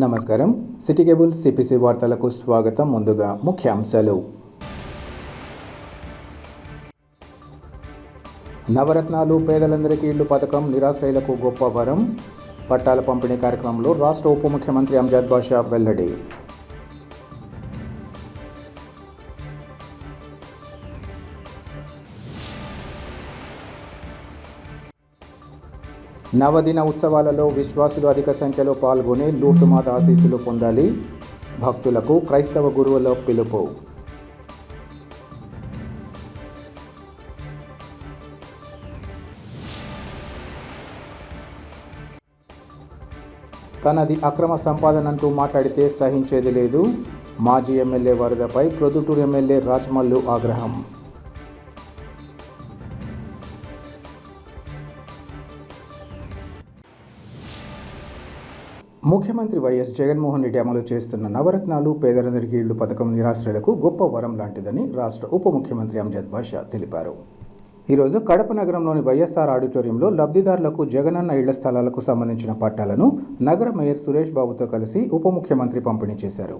నమస్కారం. City cable CPC వార్తలకు స్వాగతం. ముందుగా ముఖ్యాంశాలు. నవరత్నాలు పేదలందరికీ ఇళ్లు పథకం నిరాశ్రయులకు గొప్ప వరం. పట్టాల పంపిణీ కార్యక్రమంలో రాష్ట్ర ఉప ముఖ్యమంత్రి అంజద్ బాషా వెల్లడి. నవదిన ఉత్సవాలలో విశ్వాసులు అధిక సంఖ్యలో పాల్గొని లూర్దుమాత ఆశీస్సులు పొందాలి. భక్తులకు క్రైస్తవ గురువుల పిలుపు. తనది అక్రమ సంపాదనంటూ మాట్లాడితే సహించేది లేదు. మాజీ ఎమ్మెల్యే వరదపై ప్రొద్దుటూరు ఎమ్మెల్యే రాజమల్లు ఆగ్రహం. ముఖ్యమంత్రి వైఎస్ జగన్మోహన్ రెడ్డి అమలు చేస్తున్న నవరత్నాలు పేదలందరికీ ఇళ్లు పథకం నిరాశ్రయులకు గొప్ప వరం లాంటిదని రాష్ట్ర ఉప ముఖ్యమంత్రి అంజద్ బాషా తెలిపారు. ఈరోజు కడప నగరంలోని వైఎస్ఆర్ ఆడిటోరియంలో లబ్ధిదారులకు జగనన్న ఇళ్ల స్థలాలకు సంబంధించిన పట్టాలను నగర మేయర్ సురేష్ బాబుతో కలిసి ఉప ముఖ్యమంత్రి పంపిణీ చేశారు.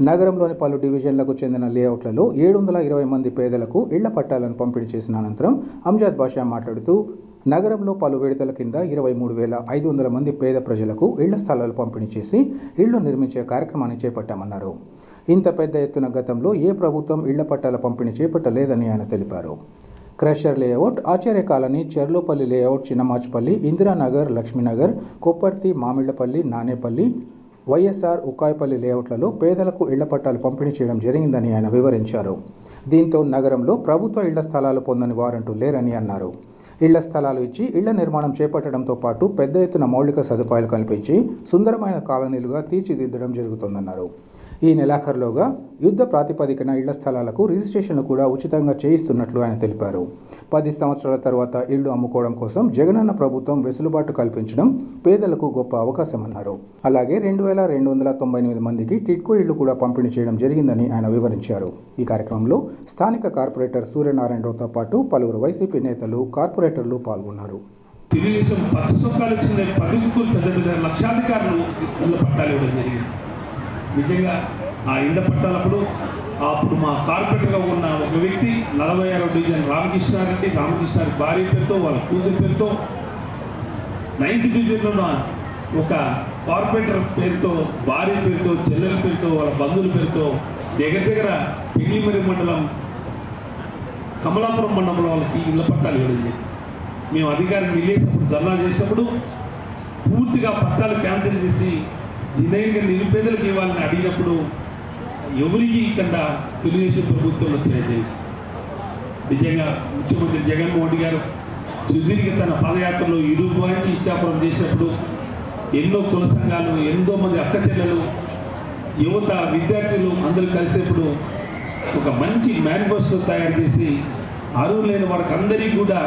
నగరంలోని పలు డివిజన్లకు చెందిన లేఅవుట్లలో 720 మంది పేదలకు ఇళ్ల పట్టాలను పంపిణీ చేసిన అనంతరం అంజద్ బాషా మాట్లాడుతూ, నగరంలో పలు విడతల కింద 23,500 మంది పేద ప్రజలకు ఇళ్ల స్థలాలు పంపిణీ చేసి ఇళ్లు నిర్మించే కార్యక్రమాన్ని చేపట్టామన్నారు. ఇంత పెద్ద ఎత్తున గతంలో ఏ ప్రభుత్వం ఇళ్ల పట్టాల పంపిణీ చేపట్టలేదని ఆయన తెలిపారు. క్రషర్ లేఅవుట్, ఆచార్య కాలనీ, చెర్లోపల్లి లేఅవుట్, చిన్నమాచుపల్లి, ఇందిరానగర్, లక్ష్మీనగర్, కొప్పర్తి, మామిళ్లపల్లి, నానేపల్లి, వైఎస్ఆర్ ఉకాయపల్లి లేఅవుట్లలో పేదలకు ఇళ్ల పట్టాలు పంపిణీ చేయడం జరిగిందని ఆయన వివరించారు. దీంతో నగరంలో ప్రభుత్వ ఇళ్ల స్థలాలు పొందని వారంటూ లేరని అన్నారు. ఇళ్ల స్థలాలు ఇచ్చి ఇళ్ల నిర్మాణం చేపట్టడంతో పాటు పెద్ద ఎత్తున మౌలిక సదుపాయాలు కల్పించి సుందరమైన కాలనీలుగా తీర్చిదిద్దడం జరుగుతుందన్నారు. ఈ నెలాఖరులోగా యుద్ధ ప్రాతిపదికన ఇళ్ల స్థలాలకు రిజిస్ట్రేషన్లు కూడా ఉచితంగా చేయిస్తున్నట్లు ఆయన తెలిపారు. 10 సంవత్సరాల తర్వాత ఇళ్లు అమ్ముకోవడం కోసం జగనన్న ప్రభుత్వం వెసులుబాటు కల్పించడం పేదలకు గొప్ప అవకాశమన్నారు. అలాగే 2,298 మందికి టిడ్కో ఇళ్లు కూడా పంపిణీ చేయడం జరిగిందని ఆయన వివరించారు. ఈ కార్యక్రమంలో స్థానిక కార్పొరేటర్ సూర్యనారాయణరావుతో పాటు పలువురు వైసీపీ నేతలు, కార్పొరేటర్లు పాల్గొన్నారు. తెలుగుదేశం 10 సంవత్సరాలు ఇచ్చిన 10 పెద్ద లక్షాధికారులు ఇళ్ల పట్టాలు ఇవ్వడం జరిగింది. నిజంగా ఆ ఇళ్ల పట్టాలప్పుడు అప్పుడు మా కార్పొరేటర్గా ఉన్న ఒక వ్యక్తి 46వ డివిజన్ రామకృష్ణారెడ్డి భార్య పేరుతో వాళ్ళ కూతురి పేరుతో 9th డివిజన్లో ఉన్న ఒక కార్పొరేటర్ పేరుతో భార్య పేరుతో చెల్లెల పేరుతో వాళ్ళ బంధువుల పేరుతో దగ్గర పెళ్లిమరి మండలం కమలాపురం మండలంలో వాళ్ళకి ఇళ్ల పట్టాలు ఇవ్వడం. మేము అధికారం వెళ్ళేసినప్పుడు ధర్నా చేసినప్పుడు పూర్తిగా పట్టాలు క్యాన్సిల్ చేసి జినైన్గా నిరుపేదలకు ఇవ్వాలని అడిగినప్పుడు ఎవరికి ఇక్కడ తెలుగుదేశం ప్రభుత్వం వచ్చినది. నిజంగా ముఖ్యమంత్రి జగన్మోహన్ రెడ్డి గారు సుదీర్ఘ తన పాదయాత్రలో ఇరుబాయించి ఇచ్చాపురం చేసినప్పుడు ఎన్నో కుల సంఘాలు, ఎంతో మంది అక్క చెల్లెలు, యువత, విద్యార్థులు అందరూ కలిసేప్పుడు ఒక మంచి మేనిఫెస్టో తయారు చేసి అర్హులైన వారికి అందరికీ కూడా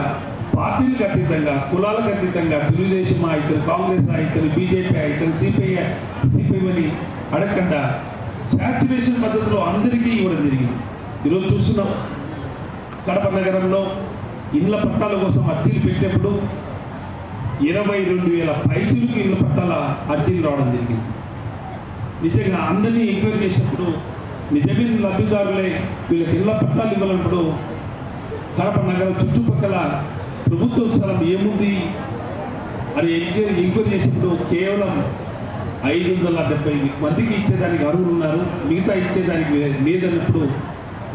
పార్టీలకు అతీతంగా, కులాలకు అతీతంగా తెలుగుదేశం ఇతను కాంగ్రెస్, ఇతను బీజేపీ, ఇతను సిపిఐ అని అడగకుండా శాచ్యురేషన్ పద్ధతిలో అందరికీ ఇవ్వడం జరిగింది. ఈరోజు చూస్తున్నాం కడప నగరంలో ఇళ్ల పట్టాల కోసం అర్జీలు పెట్టేప్పుడు 22,000 పైచులకు ఇళ్ల పట్టాల అర్జీలు రావడం జరిగింది. నిజంగా అందరినీ ఎంక్వైరీ చేసినప్పుడు నిజమైన లబ్ధిదారులే వీళ్ళకి ఇళ్ల పట్టాలు ఇవ్వాలన్నప్పుడు కడప నగరం చుట్టుపక్కల ప్రభుత్వ స్థలం ఏముంది అని ఎంక్వైరీ చేసినప్పుడు కేవలం 570 మందికి ఇచ్చేదానికి అర్హులు ఉన్నారు, మిగతా ఇచ్చేదానికి లేదన్నప్పుడు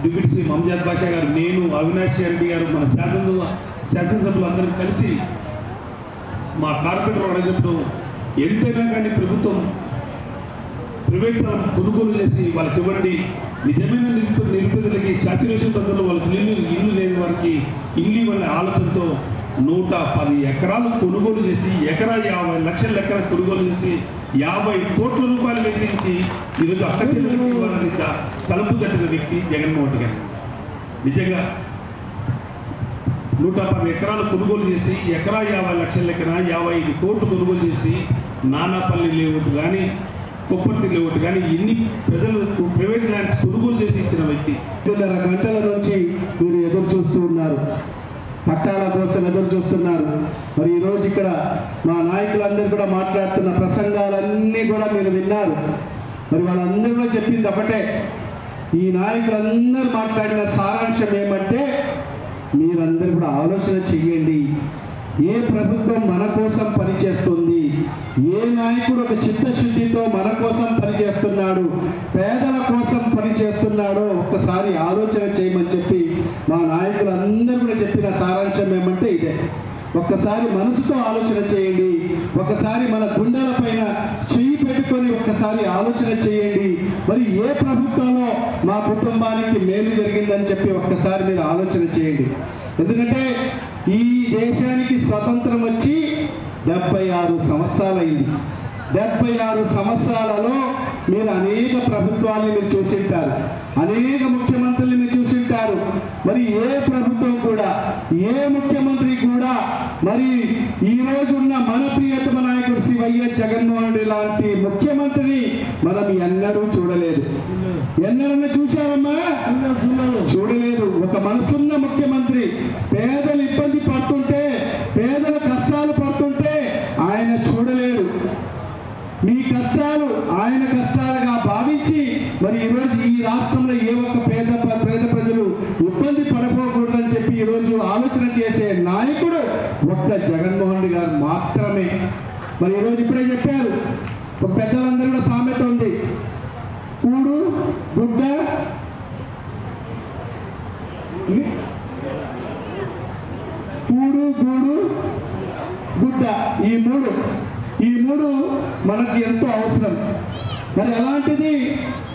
డిప్యూటీ సీఎం అంజద్ బాషా గారు, నేను, అవినాష్ రెడ్డి గారు, మన శాసనసభ్యులు అందరం కలిసి మా కార్పొరేటర్ అడిగినప్పుడు ఎంతైనా కానీ ప్రభుత్వం ప్రైవేట్ స్థలం కొనుగోలు చేసి వాళ్ళకి ఇవ్వండి, నిజమైన నిరుపేదలకి శాచ్యురేషన్ పద్ధతిలో వాళ్ళకి ఇల్లు లేని వారికి ఇల్లు ఇవ్వని ఆలోచనతో 110 ఎకరాలు కొనుగోలు చేసి ఎకరా 50 లక్షల ఎకరా కొనుగోలు చేసి 50 కోట్ల రూపాయలు వెచ్చించి ఈరోజు అక్క చెల్లెలకు ఇవ్వాలని తలుపు తట్టిన వ్యక్తి జగన్మోహన్ రెడ్డి గారు. నిజంగా 110 ఎకరాలు కొనుగోలు చేసి ఎకరా 50 లక్షల ఎకరా 55 కోట్లు కొనుగోలు చేసి నానాపల్లి లేఅవుట్ కానీ, కొప్పర్తి లేఅవుట్ కానీ ఎన్ని ప్రజలకు ప్రైవేట్ ల్యాండ్స్ కొనుగోలు చేసి ఇచ్చిన వ్యక్తి. 2.5 గంటల నుంచి మీరు ఎదురు చూస్తూ ఉన్నారు. పట్టాల కోసం ఎదురు చూస్తున్నారు. మరి ఈరోజు ఇక్కడ మా నాయకులందరూ కూడా మాట్లాడుతున్న ప్రసంగాలన్నీ కూడా మీరు విన్నారు. మరి వాళ్ళందరూ కూడా చెప్పింది ఒకటే, ఈ నాయకులందరూ మాట్లాడిన సారాంశం ఏమంటే, మీరందరూ కూడా ఆలోచన చెయ్యండి, ఏ ప్రభుత్వం మన కోసం పనిచేస్తుంది, ఏ నాయకుడు ఒక చిత్తశుద్ధితో మన కోసం పనిచేస్తున్నాడు, పేదల కోసం పనిచేస్తున్నాడో ఒక్కసారి ఆలోచన చేయమని చెప్పి మా నాయకులందరూ కూడా చెప్పిన సారాంశం ఏమంటే ఇదే. ఒక్కసారి మనసుతో ఆలోచన చేయండి, ఒకసారి మన గుండెల పైన చెయ్యి పెట్టుకొని ఒక్కసారి ఆలోచన చేయండి. మరి ఏ ప్రభుత్వంలో మా కుటుంబానికి మేలు జరిగిందని చెప్పి ఒక్కసారి మీరు ఆలోచన చేయండి. ఎందుకంటే ఈ దేశానికి స్వతంత్రం వచ్చి 76 సంవత్సరాలైంది. 76 సంవత్సరాలలో మీరు అనేక ప్రభుత్వాన్ని మీరు చూసింటారు, అనేక ముఖ్యమంత్రులు మీరు చూసింటారు. మరి ఏ ప్రభుత్వం కూడా, ఏ ముఖ్యమంత్రి కూడా మరి ఈ రోజు ఉన్న మన ప్రియతమ నాయకుడు శ్రీ వైఎస్ జగన్మోహన్ రెడ్డి లాంటి ముఖ్యమంత్రిని మనం ఎన్నడూ చూడలేదు. ఎన్నడన్నా చూశారమ్మా? చూడలేదు. ఒక మనసున్న ముఖ్యమంత్రి, పేదలు ఇబ్బంది పడుతుంటే, పేదల కష్టాలు పడుతుంటే ఆయన చూడలేడు. మీ కష్టాలు ఆయన కష్టాలుగా భావించి మరి ఈరోజు ఈ రాష్ట్రంలో ఏ ఒక్క పేద ప్రజలు ఇబ్బంది పడకూడదని చెప్పి ఈరోజు ఆలోచన చేసే నాయకుడు ఒక్క జగన్మోహన్ రెడ్డి గారు మాత్రమే. మరి ఈరోజు ఇప్పుడే చెప్పారు, పెద్దలందరూ కూడా సామెత ఉంది, కూడు గుడ్డ కూడు గూడు గుడ్డ, ఈ మూడు మనకి ఎంతో అవసరం. మరి అలాంటిది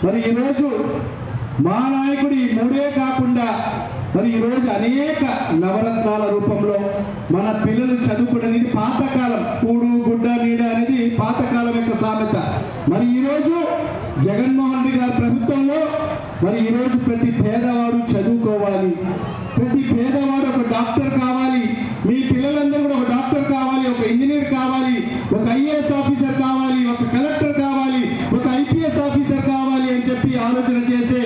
మరి ఈరోజు మా నాయకుడు ఈ మూడే కాకుండా మరి ఈరోజు అనేక నవరత్నాల రూపంలో మన పిల్లలు చదువుకునేది పాతకాలం, కూడు గుడ్డ నీడ అనేది పాతకాలం యొక్క సామెత. మరి ఈరోజు జగన్మోహన్ రెడ్డి గారి ప్రభుత్వంలో మరి ఈరోజు ప్రతి పేదవాడు చదువుకోవాలి, ప్రతి పేదవాడు ఒక డాక్టర్ కావాలి, మీ పిల్లలందరూ కూడా ఒక డాక్టర్ కావాలి, ఒక ఇంజనీర్ కావాలి, ఒక ఐఏఎస్ ఆఫీసర్ కావాలి, ఒక కలెక్టర్ కావాలి, ఒక ఐపీఎస్ ఆఫీసర్ కావాలి అని చెప్పి ఆలోచన చేసే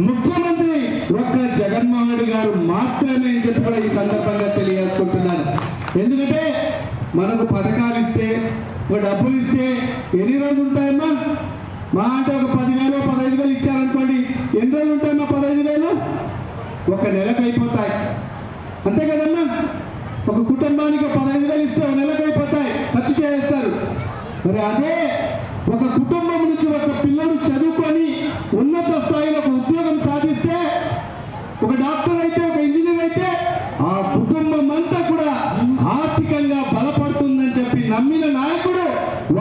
ముఖ్యమంత్రి ఒక్క జగన్మోహన్ రెడ్డి గారు మాత్రమే అని చెప్పి కూడా ఈ సందర్భంగా తెలియజేసుకుంటున్నాను. ఎందుకంటే మనకు పథకాలు ఇస్తే, ఒక డబ్బులు ఇస్తే ఎన్ని రోజులు ఉంటాయమ్మా? మా అంటే ఒక 10,000 15,000 ఇచ్చారనుకోండి, ఎన్ని రోజులు ఉంటాయమ్మా? 15,000 ఒక నెలకు అయిపోతాయి, అంతే కదమ్మా? ఒక కుటుంబానికి 15,000 ఇస్తే ఒక నెలకు అయిపోతాయి, ఖర్చు చేస్తారు. మరి అదే ఒక కుటుంబం నుంచి ఒక పిల్లలు చదువుకొని ఉన్నత స్థాయిలో ఒక ఉద్యోగం సాధిస్తే, ఒక డాక్టర్ అయితే, ఒక ఇంజనీర్ అయితే ఆ కుటుంబం అంతా కూడా ఆర్థికంగా బలపడుతుందని చెప్పి నమ్మిన నాయకుడు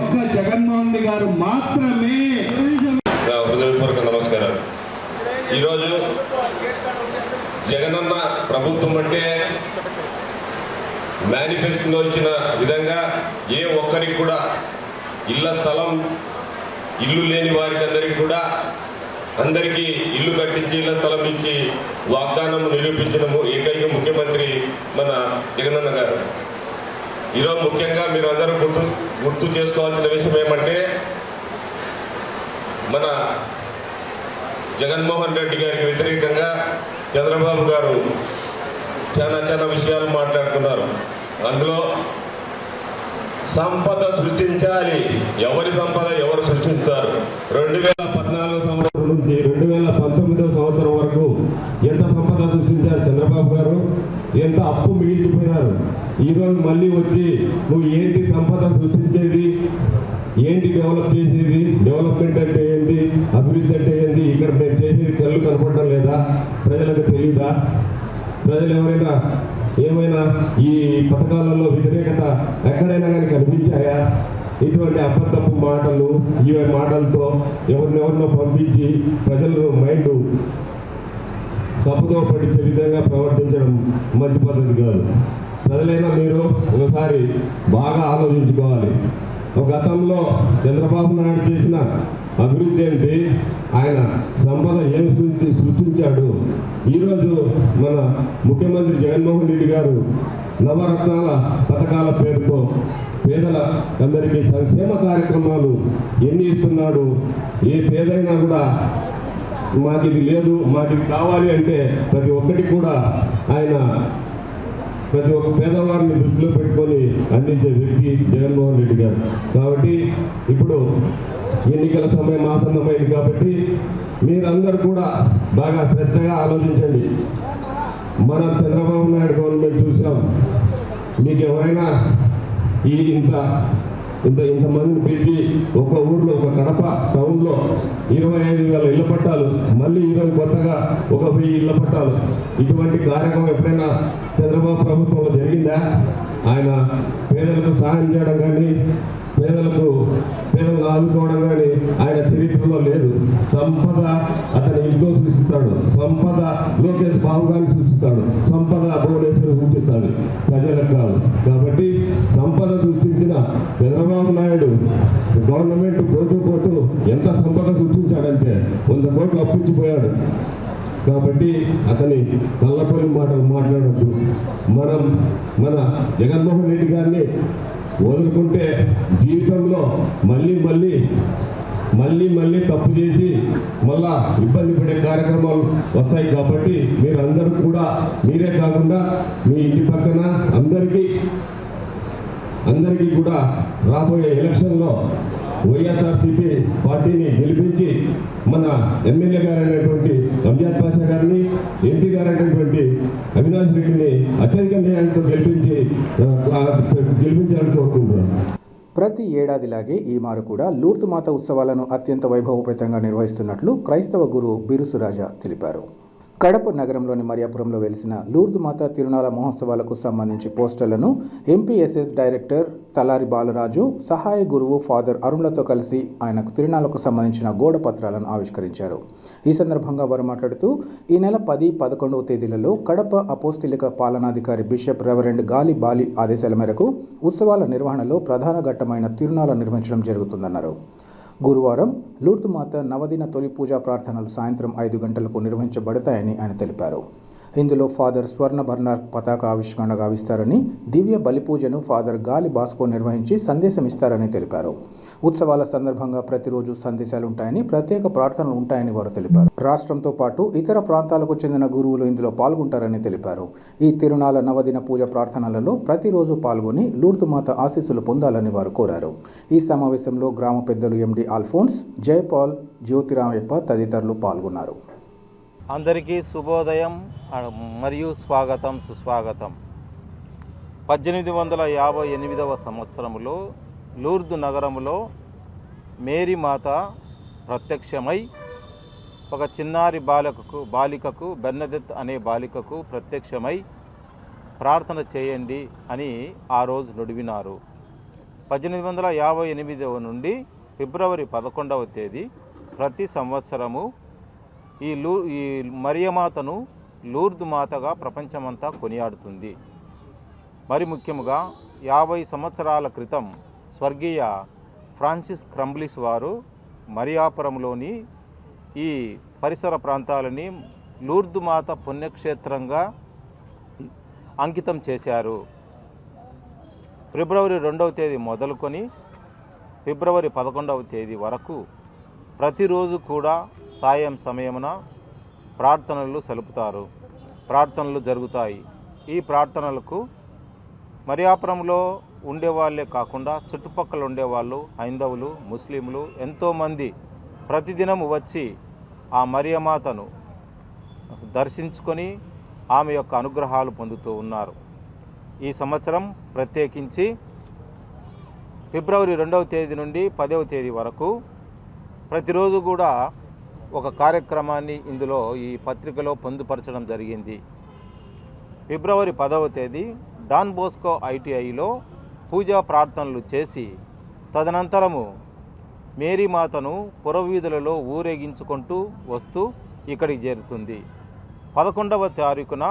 ఒక్క జగన్మోహన్ రెడ్డి గారు మాత్రమే. హృదయపూర్వక నమస్కారాలు. ఈరోజు జగనన్న ప్రభుత్వం అంటే మేనిఫెస్టోలో ఇచ్చిన విధంగా ఏ ఒక్కరికి కూడా ఇల్లు లేని వారికి అందరికీ కూడా అందరికీ ఇల్లు కట్టించి ఇళ్ల స్థలం ఇచ్చి వాగ్దానం నిరూపించిన ఏకైక ముఖ్యమంత్రి మన జగనన్న గారు. ఈరోజు ముఖ్యంగా మీరు అందరూ గుర్తు చేసుకోవాల్సిన విషయం ఏమంటే, మన జగన్మోహన్ రెడ్డి గారికి వ్యతిరేకంగా చంద్రబాబు గారు చాలా విషయాలు మాట్లాడుతున్నారు. అందులో సంపద సృష్టించాలి, ఎవరి సంపద ఎవరు సృష్టిస్తారు. 2014 సంవత్సరం నుంచి 2019 సంవత్సరం వరకు ఎంత సంపద సృష్టించారు చంద్రబాబు గారు, ఎంత అప్పు మిగిల్చిపోయినారు. ఈరోజు మళ్ళీ వచ్చి నువ్వు ఏంటి సంపద సృష్టించేది, ఏంటి డెవలప్ చేసేది, డెవలప్మెంట్ అంటే ఏంటి, అభివృద్ధి అంటే ఏంటి, ఇక్కడ మేము చేసేది కళ్ళు కనపడడం లేదా, ప్రజలకు తెలీదా? ప్రజలు ఏమైనా ఈ పథకాలలో వ్యతిరేకత ఎక్కడైనా కానీ కనిపించాయా? ఇటువంటి అబద్ధపు మాటలు, ఈ మాటలతో ఎవరినెవరినో పంపించి ప్రజల మైండ్ తప్పుదో పట్టించే విధంగా ప్రవర్తించడం మంచి పద్ధతి కాదు. ప్రజలైనా మీరు ఒకసారి బాగా ఆలోచించుకోవాలి. గతంలో చంద్రబాబు నాయుడు చేసిన అభివృద్ధి ఏంటి, ఆయన సంపద ఏమి సృష్టించాడు. ఈరోజు మన ముఖ్యమంత్రి జగన్మోహన్ రెడ్డి గారు నవరత్నాల పథకాల పేరుతో పేదల అందరికీ సంక్షేమ కార్యక్రమాలు ఎన్ని ఇస్తున్నాడు. ఏ పేదైనా కూడా మాకు ఇది లేదు, మాకు ఇది కావాలి అంటే ప్రతి ఒక్కటి కూడా ఆయన ప్రతి ఒక్క పేదవారిని దృష్టిలో పెట్టుకొని అందించే వ్యక్తి జగన్మోహన్ రెడ్డి గారు. కాబట్టి ఇప్పుడు ఎన్నికల సమయం ఆసన్నమైంది కాబట్టి మీరందరూ కూడా బాగా శ్రద్ధగా ఆలోచించండి. మనం చంద్రబాబు నాయుడు గవర్నమెంట్ చూసాం. మీకు ఎవరైనా ఇంతమందిని పిలిచి ఒక ఊర్లో ఒక కడప టౌన్లో 25,000 ఇళ్ల పట్టాలు, మళ్ళీ ఈరోజు కొత్తగా 1,000 ఇళ్ల పట్టాలు, ఇటువంటి కార్యక్రమం ఎప్పుడైనా చంద్రబాబు ప్రభుత్వంలో జరిగిందా? ఆయన పేదలకు సహాయం చేయడం కానీ పేదలను ఆదుకోవడం కానీ ఆయన చరిత్రలో లేదు. సంపద అతని ఇంట్లో సృష్టిస్తాడు, సంపద లోకేష్ బాబు గారిని సృష్టిస్తాడు, సంపద భువనేశ్వర్ సృష్టిస్తాడు, ప్రజలకు కాదు. కాబట్టి సంపద సృష్టించిన చంద్రబాబు నాయుడు గవర్నమెంట్ పోతూ ఎంత సంపద సృష్టించాడంటే 100 కోట్లు అప్పించిపోయాడు. కాబట్టి అతని కళ్ళపల్లి మాటలు మాట్లాడద్దు. మనం మన జగన్మోహన్ రెడ్డి గారిని వదులుకుంటే జీవితంలో మళ్ళీ తప్పు చేసి మళ్ళా ఇబ్బంది పడే కార్యక్రమాలు వస్తాయి. కాబట్టి మీరందరూ కూడా, మీరే కాకుండా మీ ఇంటి పక్కన అందరికీ కూడా రాబోయే ఎలక్షన్లో వైఎస్ఆర్సీపీ పార్టీని గెలిపించి మన ఎమ్మెల్యే గారైనటువంటి అంజద్ బాషా గారిని, ఎంపీ గారైనటువంటి అవినాష్ రెడ్డిని అత్యధిక న్యాయంతో గెలిపించాలని కోరుకుంటున్నాను. ప్రతి ఏడాదిలాగే ఈ మారు కూడా లూర్దు మాత ఉత్సవాలను అత్యంత వైభవోపేతంగా నిర్వహిస్తున్నట్లు క్రైస్తవ గురువు బిరుసు రాజా తెలిపారు. కడప నగరంలోని మరియాపురంలో వెలిసిన లూర్దు మాత తిరునాళ మహోత్సవాలకు సంబంధించి పోస్టర్లను ఎంపీఎస్ఎస్ డైరెక్టర్ తలారి బాలరాజు, సహాయ గురువు ఫాదర్ అరుణ్లతో కలిసి ఆయనకు తిరునాళ్లకు సంబంధించిన గోడ పత్రాలను ఆవిష్కరించారు. ఈ సందర్భంగా వారు మాట్లాడుతూ ఈ నెల 10, 11వ తేదీలలో కడప అపోస్తలిక పాలనాధికారి బిషప్ రెవరెండ్ గాలి బాలి ఆదేశాల మేరకు ఉత్సవాల నిర్వహణలో ప్రధాన ఘట్టమైన తిరునాళ నిర్వహించడం జరుగుతుందన్నారు. గురువారం లూర్దు మాత నవదిన తొలి పూజా ప్రార్థనలు సాయంత్రం 5 గంటలకు నిర్వహించబడతాయని ఆయన తెలిపారు. ఇందులో ఫాదర్ స్వర్ణ బర్నార్ పతాక ఆవిష్కరణ గావిస్తారని, దివ్య బలిపూజను ఫాదర్ గాలి బాస్కో నిర్వహించి సందేశం ఇస్తారని తెలిపారు. ఉత్సవాల సందర్భంగా ప్రతిరోజు సందేశాలు ఉంటాయని, ప్రత్యేక ప్రార్థనలు ఉంటాయని వారు తెలిపారు. రాష్ట్రంతో పాటు ఇతర ప్రాంతాలకు చెందిన గురువులు ఇందులో పాల్గొంటారని తెలిపారు. ఈ తిరునాళ నవదిన పూజ ప్రార్థనలలో ప్రతిరోజు పాల్గొని లూర్దు మాత ఆశీస్సులు పొందాలని వారు కోరారు. ఈ సమావేశంలో గ్రామ పెద్దలు ఎండి ఆల్ఫోన్స్, జయపాల్, జ్యోతిరామయ్యప్ప తదితరులు పాల్గొన్నారు. అందరికీ శుభోదయం మరియు స్వాగతం, సుస్వాగతం. 1858వ సంవత్సరంలో లూర్దు నగరంలో మేరీ మాత ప్రత్యక్షమై ఒక చిన్నారి బాలికకు బెర్నదెత్ అనే బాలికకు ప్రత్యక్షమై ప్రార్థన చేయండి అని ఆ రోజు నుడివినారు. 1858 నుండి ఫిబ్రవరి 11వ తేదీ ప్రతి సంవత్సరము ఈ మరియమాతను లూర్దు మాతగా ప్రపంచమంతా కొనియాడుతుంది. మరి ముఖ్యముగా 50 సంవత్సరాల క్రితం స్వర్గీయ ఫ్రాన్సిస్ క్రంబ్లిస్ వారు మరియాపురంలోని ఈ పరిసర ప్రాంతాలని లూర్దు మాత పుణ్యక్షేత్రంగా అంకితం చేశారు. ఫిబ్రవరి 2వ తేదీ మొదలుకొని ఫిబ్రవరి 11వ తేదీ వరకు ప్రతిరోజు కూడా సాయం సమయమున ప్రార్థనలు సలుపుతారు, ప్రార్థనలు జరుగుతాయి. ఈ ప్రార్థనలకు మరియాపురంలో ఉండేవాళ్ళే కాకుండా చుట్టుపక్కల ఉండేవాళ్ళు, హైందవులు, ముస్లింలు ఎంతోమంది ప్రతిదినము వచ్చి ఆ మరియమాతను దర్శించుకొని ఆమె యొక్క అనుగ్రహాలు పొందుతూ ఉన్నారు. ఈ సంవత్సరం ప్రత్యేకించి ఫిబ్రవరి 2వ తేదీ నుండి 10వ తేదీ వరకు ప్రతిరోజు కూడా ఒక కార్యక్రమాన్ని ఇందులో ఈ పత్రికలో పొందుపరచడం జరిగింది. ఫిబ్రవరి 10వ తేదీ డాన్ బోస్కో ITIలో పూజా ప్రార్థనలు చేసి తదనంతరము మేరీమాతను పురవీధులలో ఊరేగించుకుంటూ వస్తూ ఇక్కడికి చేరుతుంది. 11వ తారీఖున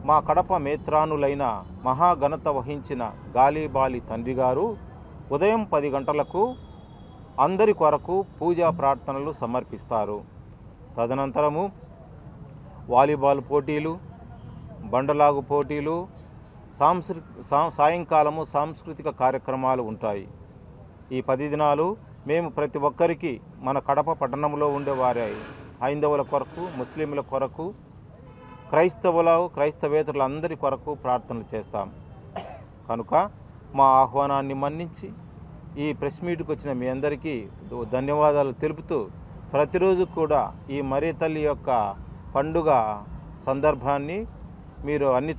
మా కడప మేత్రానులైన మహాఘనత వహించిన గాలిబాలి తండ్రి గారు ఉదయం 10 గంటలకు అందరి కొరకు పూజా ప్రార్థనలు సమర్పిస్తారు. తదనంతరము వాలీబాల్ పోటీలు, బండలాగు పోటీలు, సాయంకాలము సాంస్కృతిక కార్యక్రమాలు ఉంటాయి. ఈ 10 దినాలు మేము ప్రతి ఒక్కరికి మన కడప పట్టణంలో ఉండే వారి హైందవుల కొరకు, ముస్లింల కొరకు క్రైస్తవేతరులందరి కొరకు ప్రార్థనలు చేస్తాం. కనుక మా ఆహ్వానాన్ని మన్నించి ఈ ప్రెస్ మీట్కి వచ్చిన మీ అందరికీ ధన్యవాదాలు తెలుపుతూ, ప్రతిరోజు కూడా ఈ మరియ తల్లి యొక్క పండుగ సందర్భాన్ని మీరు అన్ని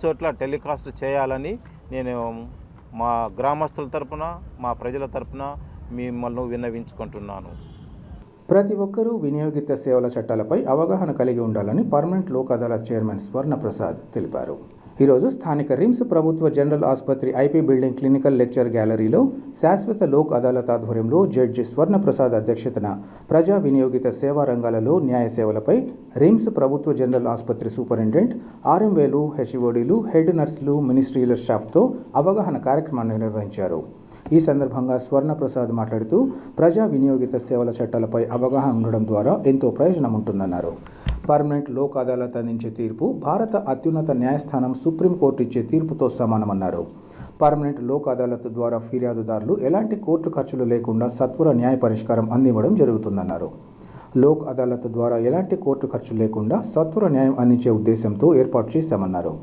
చోట్ల టెలికాస్ట్ చేయాలని నేను మా గ్రామస్తుల తరపున, మా ప్రజల తరపున మిమ్మల్ని విన్నవించుకుంటున్నాను. ప్రతి ఒక్కరూ వినియోగిత సేవల చట్టాలపై అవగాహన కలిగి ఉండాలని పర్మనెంట్ లోక్ అదాలత్ చైర్మన్ స్వర్ణప్రసాద్ తెలిపారు. ఈరోజు స్థానిక రిమ్స్ ప్రభుత్వ జనరల్ ఆసుపత్రి ఐపీ బిల్డింగ్ క్లినికల్ లెక్చర్ గ్యాలరీలో శాశ్వత లోక్ అదాలత్ ఆధ్వర్యంలో జడ్జి స్వర్ణప్రసాద్ అధ్యక్షతన ప్రజా వినియోగిత సేవా రంగాలలో న్యాయ సేవలపై రిమ్స్ ప్రభుత్వ జనరల్ ఆసుపత్రి సూపరింటెండెంట్ ఆర్ఎంవేలు, హెచ్ఓడీలు, హెడ్ నర్సులు, మినిస్ట్రీల స్టాఫ్తో అవగాహన కార్యక్రమాన్ని నిర్వహించారు. ఈ సందర్భంగా స్వర్ణప్రసాద్ మాట్లాడుతూ ప్రజా వినియోగిత సేవల చట్టాలపై అవగాహన ఉండడం ద్వారా ఎంతో ప్రయోజనం ఉంటుందన్నారు. పర్మనెంట్ లోక్ అదాలత్ అందించే తీర్పు భారత అత్యున్నత న్యాయస్థానం సుప్రీంకోర్టు ఇచ్చే తీర్పుతో సమానమన్నారు. పర్మనెంట్ లోక్ అదాలత్ ద్వారా ఫిర్యాదుదారులు ఎలాంటి కోర్టు ఖర్చులు లేకుండా సత్వర న్యాయ పరిష్కారం అందివ్వడం జరుగుతుందన్నారు. లోక్ అదాలత్ ద్వారా ఎలాంటి కోర్టు ఖర్చు లేకుండా సత్వర న్యాయం అందించే ఉద్దేశంతో ఏర్పాటు చేశామన్నారు.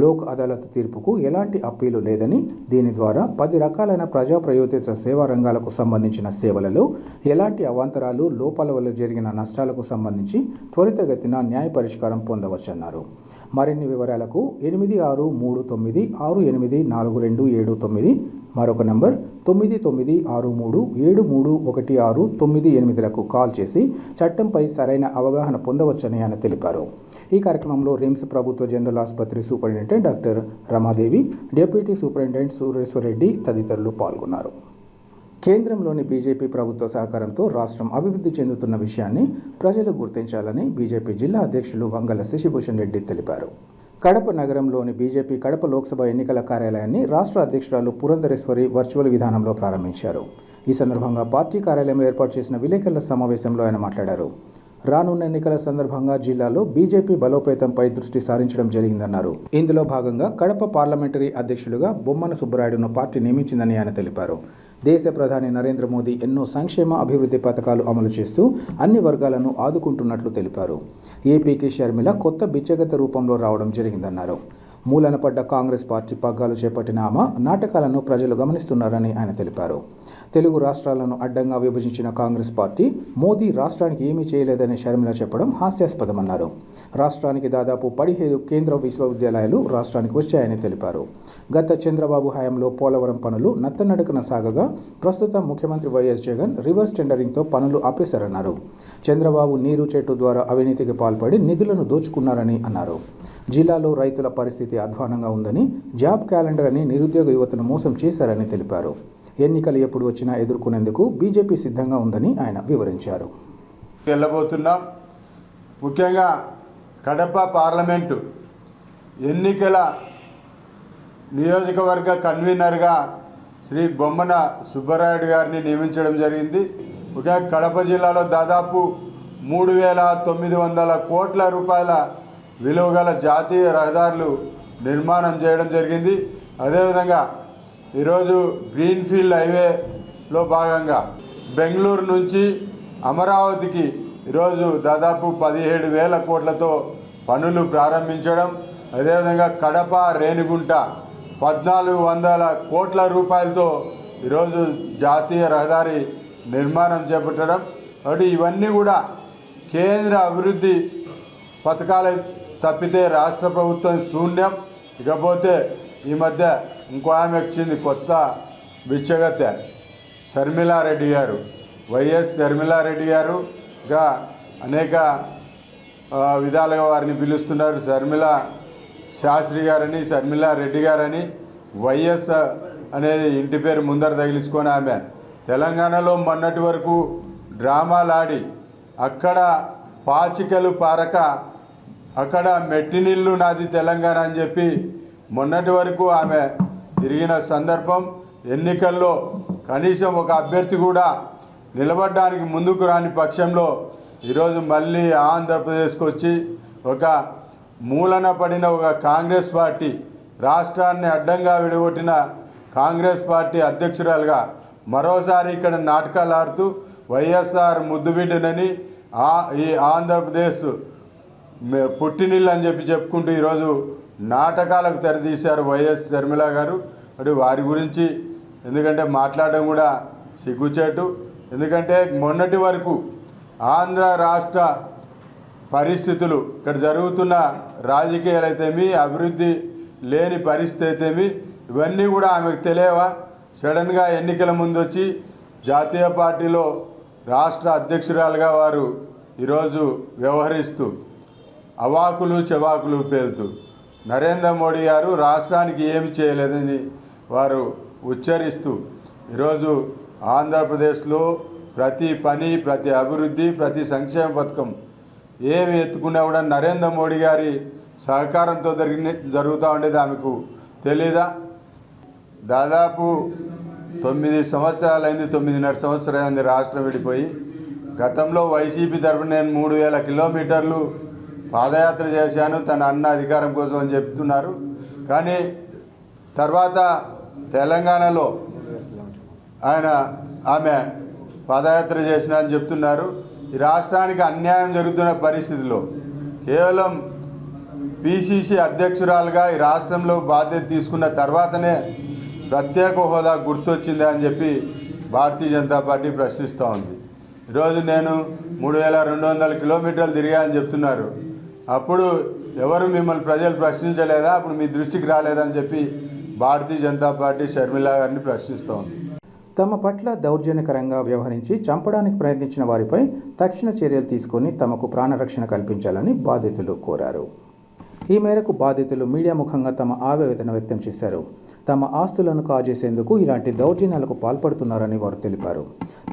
లోక్ అదాలత్ తీర్పుకు ఎలాంటి అప్పీలు లేదని, దీని ద్వారా 10 రకాలైన ప్రజా ప్రయోజిత సేవా రంగాలకు సంబంధించిన సేవలలో ఎలాంటి అవాంతరాలు, లోపాల వల్ల జరిగిన నష్టాలకు సంబంధించి త్వరితగతిన న్యాయ పరిష్కారం పొందవచ్చన్నారు. మరిన్ని వివరాలకు 8639684279, మరొక నంబర్ 9963731698లకు కాల్ చేసి చట్టంపై సరైన అవగాహన పొందవచ్చని ఆయన తెలిపారు. ఈ కార్యక్రమంలో రిమ్స్ ప్రభుత్వ జనరల్ ఆసుపత్రి superintendent doctor Ramadevi, deputy superintendent Sureshwara Reddy తదితరులు పాల్గొన్నారు. కేంద్రంలోని బీజేపీ ప్రభుత్వ సహకారంతో రాష్ట్రం అభివృద్ధి చెందుతున్న విషయాన్ని ప్రజలు గుర్తించాలని బీజేపీ జిల్లా అధ్యక్షులు వంగల శశిభూషణ్ రెడ్డి తెలిపారు. కడప నగరంలోని బీజేపీ కడప లోక్సభ ఎన్నికల కార్యాలయాన్ని రాష్ట్ర అధ్యక్షురాలు పురంధరేశ్వరి వర్చువల్ విధానంలో ప్రారంభించారు. ఈ సందర్భంగా పార్టీ కార్యాలయంలో ఏర్పాటు చేసిన విలేకరుల సమావేశంలో ఆయన మాట్లాడారు. రానున్న ఎన్నికల సందర్భంగా జిల్లాలో బీజేపీ బలోపేతంపై దృష్టి సారించడం జరిగిందన్నారు. ఇందులో భాగంగా కడప పార్లమెంటరీ అధ్యక్షులుగా బొమ్మన సుబ్బరాయుడును పార్టీ నియమించిందని ఆయన తెలిపారు. దేశ ప్రధాని నరేంద్ర మోదీ ఎన్నో సంక్షేమ అభివృద్ధి పథకాలు అమలు చేస్తూ అన్ని వర్గాలను ఆదుకుంటున్నట్లు తెలిపారు. ఏపీకి షర్మిల కొత్త బిచ్చగత రూపంలో రావడం జరిగిందన్నారు. మూలన పడ్డ కాంగ్రెస్ పార్టీ పగ్గాలు చేపట్టిన ఆమె నాటకాలను ప్రజలు గమనిస్తున్నారని ఆయన తెలిపారు. తెలుగు రాష్ట్రాలను అడ్డంగా విభజించిన కాంగ్రెస్ పార్టీ మోదీ రాష్ట్రానికి ఏమీ చేయలేదని షర్మిల చెప్పడం హాస్యాస్పదమన్నారు. రాష్ట్రానికి దాదాపు 17 కేంద్ర విశ్వవిద్యాలయాలు రాష్ట్రానికి వచ్చాయని తెలిపారు. గత చంద్రబాబు హయాంలో పోలవరం పనులు నత్తనడకన సాగగా ప్రస్తుతం ముఖ్యమంత్రి వైఎస్ జగన్ రివర్స్ టెండరింగ్తో పనులు ఆపేశారన్నారు. చంద్రబాబు నీరు చెట్టు ద్వారా అవినీతికి పాల్పడి నిధులను దోచుకున్నారని అన్నారు. జిల్లాలో రైతుల పరిస్థితి అధ్వానంగా ఉందని, జాబ్ క్యాలెండర్ అని నిరుద్యోగ యువతను మోసం చేశారని తెలిపారు. ఎన్నికలు ఎప్పుడు వచ్చినా ఎదుర్కొనేందుకు బీజేపీ సిద్ధంగా ఉందని ఆయన వివరించారు. వెళ్ళబోతున్నాం. ముఖ్యంగా కడప పార్లమెంటు ఎన్నికల నియోజకవర్గ కన్వీనర్గా శ్రీ బొమ్మన సుబ్బరాయుడు గారిని నియమించడం జరిగింది. ముఖ్యంగా కడప జిల్లాలో దాదాపు 3,900 కోట్ల రూపాయల విలువ గల జాతీయ రహదారులు నిర్మాణం చేయడం జరిగింది. అదేవిధంగా ఈరోజు గ్రీన్ఫీల్డ్ హైవేలో భాగంగా బెంగళూరు నుంచి అమరావతికి ఈరోజు దాదాపు 17,000 కోట్లతో పనులు ప్రారంభించడం, అదేవిధంగా కడప రేణిగుంట 1,400 కోట్ల రూపాయలతో ఈరోజు జాతీయ రహదారి నిర్మాణం చేపట్టడం. కాబట్టి ఇవన్నీ కూడా కేంద్ర అభివృద్ధి పథకాలు తప్పితే రాష్ట్ర ప్రభుత్వం శూన్యం. ఇకపోతే ఈ మధ్య ఇంకో ఆమె వచ్చింది కొత్త బిచ్చగత్తె శర్మిలారెడ్డి గారు, వైఎస్ శర్మిలారెడ్డి గారుగా అనేక విధాలుగా వారిని పిలుస్తున్నారు. శర్మిల శాస్త్రి గారని, శర్మిలారెడ్డి గారని, వైఎస్ అనేది ఇంటి పేరు ముందర తగిలించుకొని ఆమె తెలంగాణలో మొన్నటి వరకు డ్రామాలాడి అక్కడ పాచికలు పారక అక్కడ మెట్టినిల్లు నాది తెలంగాణ అని చెప్పి మొన్నటి వరకు ఆమె తిరిగిన సందర్భం. ఎన్నికల్లో కనీసం ఒక అభ్యర్థి కూడా నిలబడడానికి ముందుకు రాని పక్షంలో ఈరోజు మళ్ళీ ఆంధ్రప్రదేశ్కి వచ్చి ఒక మూలన పడిన ఒక కాంగ్రెస్ పార్టీ, రాష్ట్రాన్ని అడ్డంగా విడగొట్టిన కాంగ్రెస్ పార్టీ అధ్యక్షురాలుగా మరోసారి ఇక్కడ నాటకాలు ఆడుతూ వైఎస్ఆర్ ముద్దుబిడ్డనని ఈ ఆంధ్రప్రదేశ్ పుట్టినిల్లు అని చెప్పుకుంటూ ఈరోజు నాటకాలకు తెరదీశారు వైఎస్ షర్మిల గారు. మరి వారి గురించి ఎందుకంటే మాట్లాడడం కూడా సిగ్గుచేటు. ఎందుకంటే మొన్నటి వరకు ఆంధ్ర రాష్ట్ర పరిస్థితులు, ఇక్కడ జరుగుతున్న రాజకీయాలు అయితేమి, అభివృద్ధి లేని పరిస్థితి అయితేమి, ఇవన్నీ కూడా ఆమెకు తెలియవా? సడన్గా ఎన్నికల ముందు వచ్చి జాతీయ పార్టీలో రాష్ట్ర అధ్యక్షురాలుగా వారు ఈరోజు వ్యవహరిస్తూ అవాకులు చెవాకులు పేలుతూ నరేంద్ర మోడీ గారు రాష్ట్రానికి ఏమి చేయలేదని వారు ఉచ్చరిస్తూ ఈరోజు ఆంధ్రప్రదేశ్లో ప్రతి పని, ప్రతి అభివృద్ధి, ప్రతి సంక్షేమ పథకం ఏమి ఎత్తుకున్నా కూడా నరేంద్ర మోడీ గారి సహకారంతో జరుగుతూ ఉండేది ఆమెకు తెలీదా? దాదాపు 9 సంవత్సరాలైంది, 9.5 సంవత్సరాలైంది రాష్ట్రం విడిపోయి. గతంలో వైసీపీ తరఫున నేను 3000 కిలోమీటర్లు పాదయాత్ర చేశాను తన అన్న అధికారం కోసం అని చెప్తున్నారు. కానీ తర్వాత తెలంగాణలో ఆమె పాదయాత్ర చేసిన అని చెప్తున్నారు. ఈ రాష్ట్రానికి అన్యాయం జరుగుతున్న పరిస్థితిలో కేవలం పిసిసి అధ్యక్షురాలుగా ఈ రాష్ట్రంలో బాధ్యత తీసుకున్న తర్వాతనే ప్రత్యేక హోదా గుర్తొచ్చింది అని చెప్పి భారతీయ జనతా పార్టీ ప్రశ్నిస్తూ ఉంది. ఈరోజు నేను 3200 కిలోమీటర్లు తిరిగా అని చెప్తున్నారు. అప్పుడు ఎవరు మిమ్మల్ని ప్రజలు ప్రశ్నించలేదా? అప్పుడు మీ దృష్టికి రాలేదని చెప్పి భారతీయ జనతా పార్టీ షర్మిల గారిని ప్రశ్నిస్తూ ఉంది. తమ పట్ల దౌర్జన్యకరంగా వ్యవహరించి చంపడానికి ప్రయత్నించిన వారిపై తక్షణ చర్యలు తీసుకొని తమకు ప్రాణరక్షణ కల్పించాలని బాధితులు కోరారు. ఈ మేరకు బాధితులు మీడియా ముఖంగా తమ ఆవేదన వ్యక్తం చేశారు. తమ ఆస్తులను కాజేసేందుకు ఇలాంటి దౌర్జన్యాలకు పాల్పడుతున్నారని వారు తెలిపారు.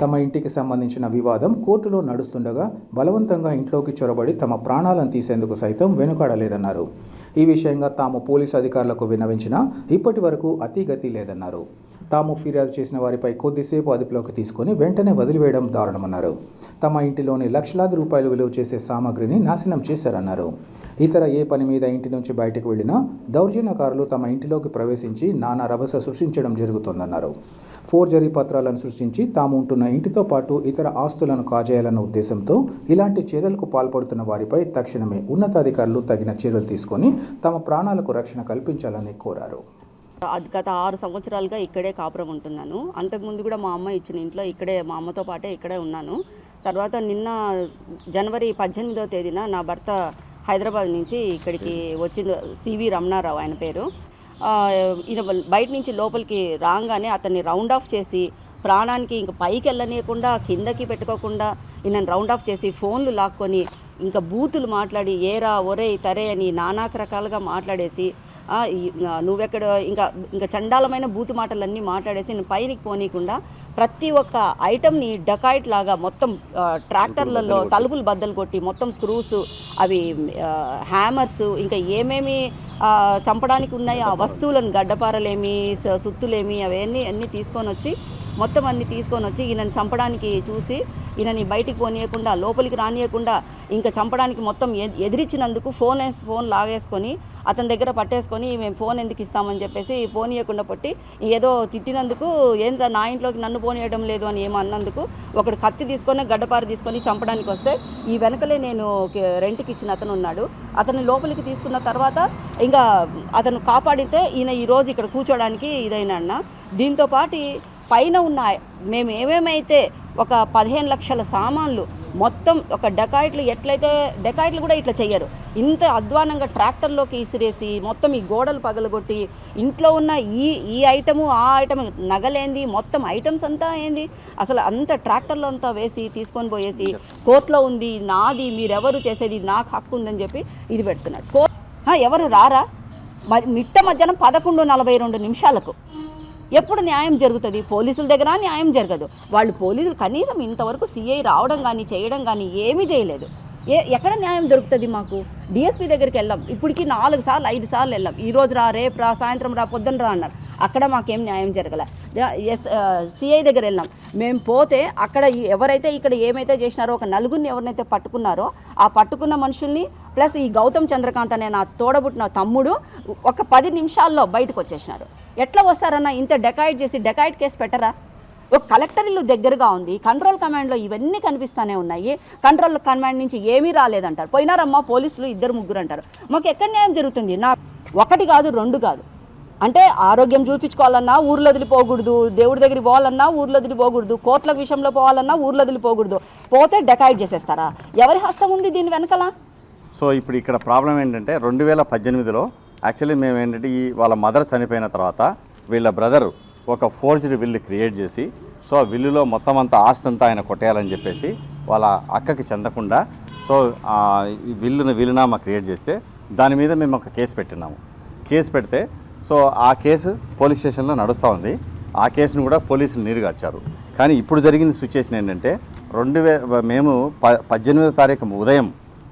తమ ఇంటికి సంబంధించిన వివాదం కోర్టులో నడుస్తుండగా బలవంతంగా ఇంట్లోకి చొరబడి తమ ప్రాణాలను తీసేందుకు సైతం వెనుకాడలేదన్నారు. ఈ విషయంగా తాము పోలీసు అధికారులకు విన్నవించినా ఇప్పటి వరకు అతిగతి లేదన్నారు. తాము ఫిర్యాదు చేసిన వారిపై కొద్దిసేపు అదుపులోకి తీసుకొని వెంటనే వదిలివేయడం దారుణమన్నారు. తమ ఇంటిలోని లక్షలాది రూపాయలు విలువ చేసే సామాగ్రిని నాశనం చేశారన్నారు. ఇతర ఏ పని మీద ఇంటి నుంచి బయటకు వెళ్లినా దౌర్జన్యకారులు తమ ఇంటిలోకి ప్రవేశించి నానా రభస సృష్టించడం జరుగుతోందన్నారు. ఫోర్జరీ పత్రాలను సృష్టించి తాము ఉంటున్న ఇంటితో పాటు ఇతర ఆస్తులను కాజేయాలన్న ఉద్దేశంతో ఇలాంటి చర్యలకు పాల్పడుతున్న వారిపై తక్షణమే ఉన్నతాధికారులు తగిన చర్యలు తీసుకొని తమ ప్రాణాలకు రక్షణ కల్పించాలని కోరారు. గత 6 సంవత్సరాలుగా ఇక్కడే కాపురం ఉంటున్నాను. అంతకుముందు కూడా మా అమ్మ ఇచ్చిన ఇంట్లో ఇక్కడే మా అమ్మతో పాటే ఇక్కడే ఉన్నాను. తర్వాత నిన్న జనవరి 18వ తేదీన నా భర్త హైదరాబాద్ నుంచి ఇక్కడికి వచ్చింది. సివి రమణారావు ఆయన పేరు. ఈయన బయట నుంచి లోపలికి రాగానే అతన్ని రౌండ్ ఆఫ్ చేసి ప్రాణానికి ఇంక పైకి వెళ్ళనీయకుండా కిందకి పెట్టుకోకుండా ఈయన రౌండ్ ఆఫ్ చేసి ఫోన్లు లాక్కొని ఇంకా బూతులు మాట్లాడి ఏరా ఒరే తరే అని నానాక రకాలుగా మాట్లాడేసి నువ్వెక్కడ ఇంకా చండాలమైన బూతు మాటలన్నీ మాట్లాడేసి నేను పైకి పోనీయకుండా ప్రతి ఒక్క ఐటమ్ని డకాయిట్ లాగా మొత్తం ట్రాక్టర్లలో తలుపులు బద్దలు కొట్టి మొత్తం స్క్రూస్ అవి హ్యామర్స్ ఇంకా ఏమేమి చంపడానికి ఉన్నాయో ఆ వస్తువులను గడ్డపారలేమి సుత్తులేమి అవన్నీ తీసుకొని వచ్చి మొత్తం అన్ని తీసుకొని వచ్చి ఈయనని చంపడానికి చూసి ఈయనని బయటికి పోనీయకుండా లోపలికి రానియకుండా ఇంకా చంపడానికి మొత్తం ఎదిరించినందుకు ఫోన్ లాగేసుకొని అతని దగ్గర పట్టేసుకొని మేము ఫోన్ ఎందుకు ఇస్తామని చెప్పేసి పోనీయకుండా పట్టి ఏదో తిట్టినందుకు ఏంద్రా నా ఇంట్లోకి నన్ను పోనీయడం లేదు అని ఏమో అన్నందుకు ఒకడు కత్తి తీసుకొని గడ్డపార తీసుకొని చంపడానికి వస్తే ఈ వెనకలే నేను రెంట్కి ఇచ్చిన అతను ఉన్నాడు. అతను లోపలికి తీసుకున్న తర్వాత ఇంకా అతను కాపాడితే ఈయన ఈరోజు ఇక్కడ కూర్చోడానికి ఇదైనా అన్న. దీంతో పాటు పైన ఉన్న మేము ఏమేమైతే ఒక 15 లక్షల సామాన్లు మొత్తం ఒక డకాయిట్లు కూడా ఇట్లా చెయ్యరు. ఇంత అధ్వానంగా ట్రాక్టర్లోకి ఇసిరేసి మొత్తం ఈ గోడలు పగలగొట్టి ఇంట్లో ఉన్న ఈ ఐటము ఆ ఐటమ్ నగలేంది మొత్తం ఐటమ్స్ అంతా ఏంది అసలు అంత ట్రాక్టర్లో అంతా వేసి తీసుకొని పోయేసి కోర్టులో ఉంది నాది మీరెవరు చేసేది నాకు హక్కు ఉందని చెప్పి ఇది పెడుతున్నాడు. ఎవరు రారా మరి మిట్ట మధ్యాహ్నం 11:42 ఎప్పుడు న్యాయం జరుగుతుంది? పోలీసుల దగ్గర న్యాయం జరగదు. వాళ్ళు పోలీసులు కనీసం ఇంతవరకు సిఐ రావడం కానీ చేయడం కానీ ఏమీ చేయలేదు. ఎక్కడ న్యాయం దొరుకుతుంది మాకు? డిఎస్పీ దగ్గరికి వెళ్ళాం, ఇప్పటికి 4 సార్లు 5 సార్లు వెళ్ళాం. ఈరోజు రా, రేపు రా, సాయంత్రం రా, పొద్దున్న రా అన్నారు. అక్కడ మాకేం న్యాయం జరగలే. సిఐ దగ్గర వెళ్ళాం. మేము పోతే అక్కడ ఎవరైతే ఇక్కడ ఏమైతే చేసినారో ఒక నలుగురిని ఎవరినైతే పట్టుకున్నారో ఆ పట్టుకున్న మనుషుల్ని ప్లస్ ఈ గౌతమ్ చంద్రకాంత్ అనే నా తోడబుట్టిన తమ్ముడు ఒక 10 నిమిషాల్లో బయటకు వచ్చేసినారు. ఎట్లా వస్తారన్నా? ఇంత డెకాయిట్ చేసి డెకాయిట్ కేసు పెట్టరా? ఒక కలెక్టర్ ఇల్లు దగ్గరగా ఉంది, కంట్రోల్ కమాండ్లో ఇవన్నీ కనిపిస్తూనే ఉన్నాయి. కంట్రోల్ కమాండ్ నుంచి ఏమీ రాలేదంటారు. పోయినారమ్మా పోలీసులు 2-3 అంటారు. మాకు ఎక్కడ న్యాయం జరుగుతుంది? నా 1 కాదు 2 కాదు. అంటే ఆరోగ్యం చూపించుకోవాలన్నా ఊర్లో వదిలిపోకూడదు, దేవుడి దగ్గరికి పోవాలన్నా ఊర్లో వదిలిపోకూడదు, కోట్ల విషయంలో పోవాలన్నా ఊర్లో వదిలిపోకూడదు. పోతే డెకాయిడ్ చేసేస్తారా? ఎవరి హస్తం ఉంది దీని వెనకాల? సో ఇప్పుడు ఇక్కడ ప్రాబ్లం ఏంటంటే 2018లో యాక్చువల్లీ మేము ఏంటంటే వాళ్ళ మదర్ చనిపోయిన తర్వాత వీళ్ళ బ్రదర్ ఒక ఫోర్జ్డ్ విల్ క్రియేట్ చేసి, సో ఆ విల్లులో మొత్తం అంతా ఆస్తి అంతా ఆయన కొట్టేయాలని చెప్పేసి వాళ్ళ అక్కకి చెందకుండా సో ఈ వీలునామా క్రియేట్ చేస్తే దాని మీద మేము ఒక కేసు పెట్టినాము. కేసు పెడితే సో ఆ కేసు పోలీస్ స్టేషన్లో నడుస్తూ ఉంది. ఆ కేసును కూడా పోలీసులు నీరుగార్చారు. కానీ ఇప్పుడు జరిగిన సిచ్యువేషన్ ఏంటంటే మేము 18వ తారీఖు ఉదయం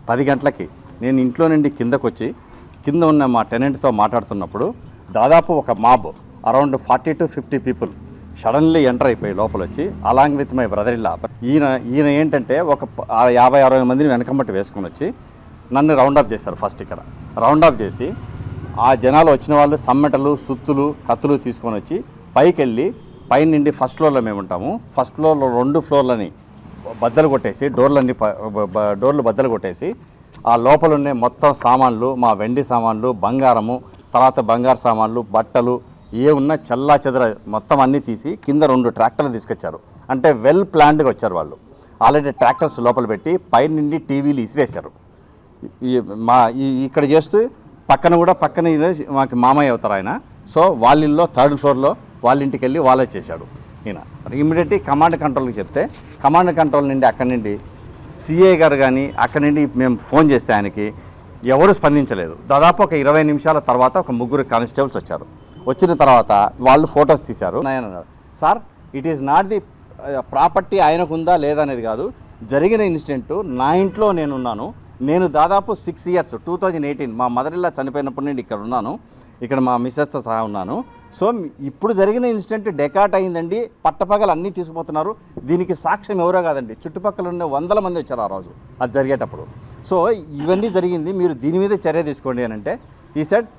10 గంటలకి నేను ఇంట్లో నుండి కిందకు వచ్చి కింద ఉన్న మా టెనెంట్తో మాట్లాడుతున్నప్పుడు దాదాపు ఒక mob around 40 to 50 people suddenly enter అయిపోయి లోపల వచ్చి అలాంగ్ విత్ మై బ్రదర్ ఇల్లా ఈయన ఏంటంటే ఒక 50-60 మందిని వెనకమ్మటి వేసుకొని వచ్చి నన్ను రౌండప్ చేశారు. ఫస్ట్ ఇక్కడ రౌండప్ చేసి ఆ జనాలు వచ్చిన వాళ్ళు సమ్మెటలు సుత్తులు కత్తులు తీసుకొని వచ్చి పైకి వెళ్ళి పైన నుండి ఫస్ట్ ఫ్లోర్లో మేము ఉంటాము. ఫస్ట్ ఫ్లోర్లో 2 ఫ్లోర్లని బద్దలు కొట్టేసి డోర్లు బద్దలు కొట్టేసి ఆ లోపల ఉండే మొత్తం సామాన్లు, మా వెండి సామాన్లు, బంగారము, తర్వాత బంగారు సామాన్లు, బట్టలు ఏ ఉన్నా చల్లా చెదర మొత్తం అన్నీ తీసి కింద 2 ట్రాక్టర్లు తీసుకొచ్చారు. అంటే వెల్ ప్లాన్డ్గా వచ్చారు వాళ్ళు. ఆల్రెడీ ట్రాక్టర్స్ లోపల పెట్టి పైన నుండి టీవీలు ఇసిరేశారు. ఇక్కడ చేస్తూ పక్కన మాకు మామయ్య అవుతారు ఆయన. సో వాళ్ళ ఇల్లో 3rd ఫ్లోర్లో వాళ్ళ ఇంటికి వెళ్ళి వాళ్ళే చేశాడు ఈయన. ఇమ్మీడియట్లీ కమాండ్ కంట్రోల్కి చెప్తే కమాండ్ కంట్రోల్ నుండి అక్కడి నుండి సిఏ గారు కానీ అక్కడి నుండి మేము ఫోన్ చేస్తే ఆయనకి ఎవరు స్పందించలేదు. దాదాపు ఒక 20 నిమిషాల తర్వాత ఒక 3 కానిస్టేబుల్స్ వచ్చారు. వచ్చిన తర్వాత వాళ్ళు ఫొటోస్ తీశారు. ఆయన అన్నారు, sir it is not the property ఆయనకు ఉందా లేదా అనేది కాదు, జరిగిన ఇన్సిడెంట్ నా ఇంట్లో నేనున్నాను. నేను దాదాపు 6 years 2018 మా మదర్ ఇల్లా చనిపోయినప్పుడు నుండి ఇక్కడ ఉన్నాను. ఇక్కడ మా మిస్సెస్తో సహా ఉన్నాను. సో ఇప్పుడు జరిగిన ఇన్సిడెంట్ డెకాట్ అయిందండి. పట్టపగలు అన్నీ తీసుకుపోతున్నారు. దీనికి సాక్ష్యం ఎవరో కాదండి, చుట్టుపక్కల ఉన్న 100 మంది వచ్చారు ఆ రోజు అది జరిగేటప్పుడు. సో ఇవన్నీ జరిగింది, మీరు దీని మీద చర్య తీసుకోండి అని అంటే ఈ సెడ్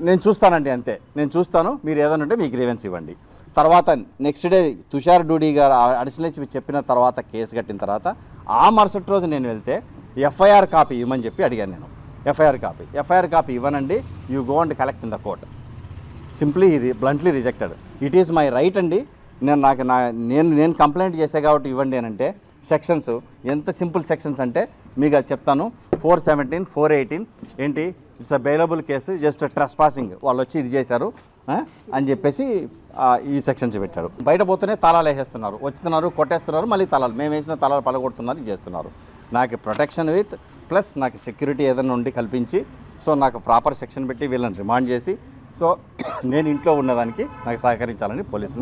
నేను చూస్తానండి, అంతే నేను చూస్తాను, మీరు ఏదైనా ఉంటే మీ గ్రీవెన్స్ ఇవ్వండి. తర్వాత నెక్స్ట్ డే తుషార్ డూడీ గారు అడిషనల్ హెచ్పి చెప్పిన తర్వాత కేసు కట్టిన తర్వాత ఆ మరుసటి రోజు నేను వెళ్తే ఎఫ్ఐఆర్ కాపీ ఇవ్వమని చెప్పి అడిగాను నేను. ఎఫ్ఐఆర్ కాపీ ఇవ్వనండి, you go and collect in the court. Simply bluntly rejected. It is my right అండి, నేను కంప్లైంట్ చేసే కాబట్టి ఇవ్వండి అని అంటే సెక్షన్స్ ఎంత సింపుల్ సెక్షన్స్ అంటే మీకు అది చెప్తాను. 417, 418 ఏంటి, it's a bailable case, just trespassing, వాళ్ళు వచ్చి ఇది చేశారు అని చెప్పేసి ఈ సెక్షన్స్ పెట్టారు. బయట పోతేనే తాళాలు వేసేస్తున్నారు, వచ్చుతున్నారు, కొట్టేస్తున్నారు, మళ్ళీ తాళాలు మేము వేసిన తాళాలు పలగొడుతున్నారు, చేస్తున్నారు. నాకు ప్రొటెక్షన్ విత్ ప్లస్ నాకు సెక్యూరిటీ ఏదైనా ఉండి కల్పించి, సో నాకు ప్రాపర్ సెక్షన్ పెట్టి వీళ్ళని రిమాండ్ చేసి, సో నేను ఇంట్లో ఉన్నదానికి నాకు సహకరించాలని పోలీసులు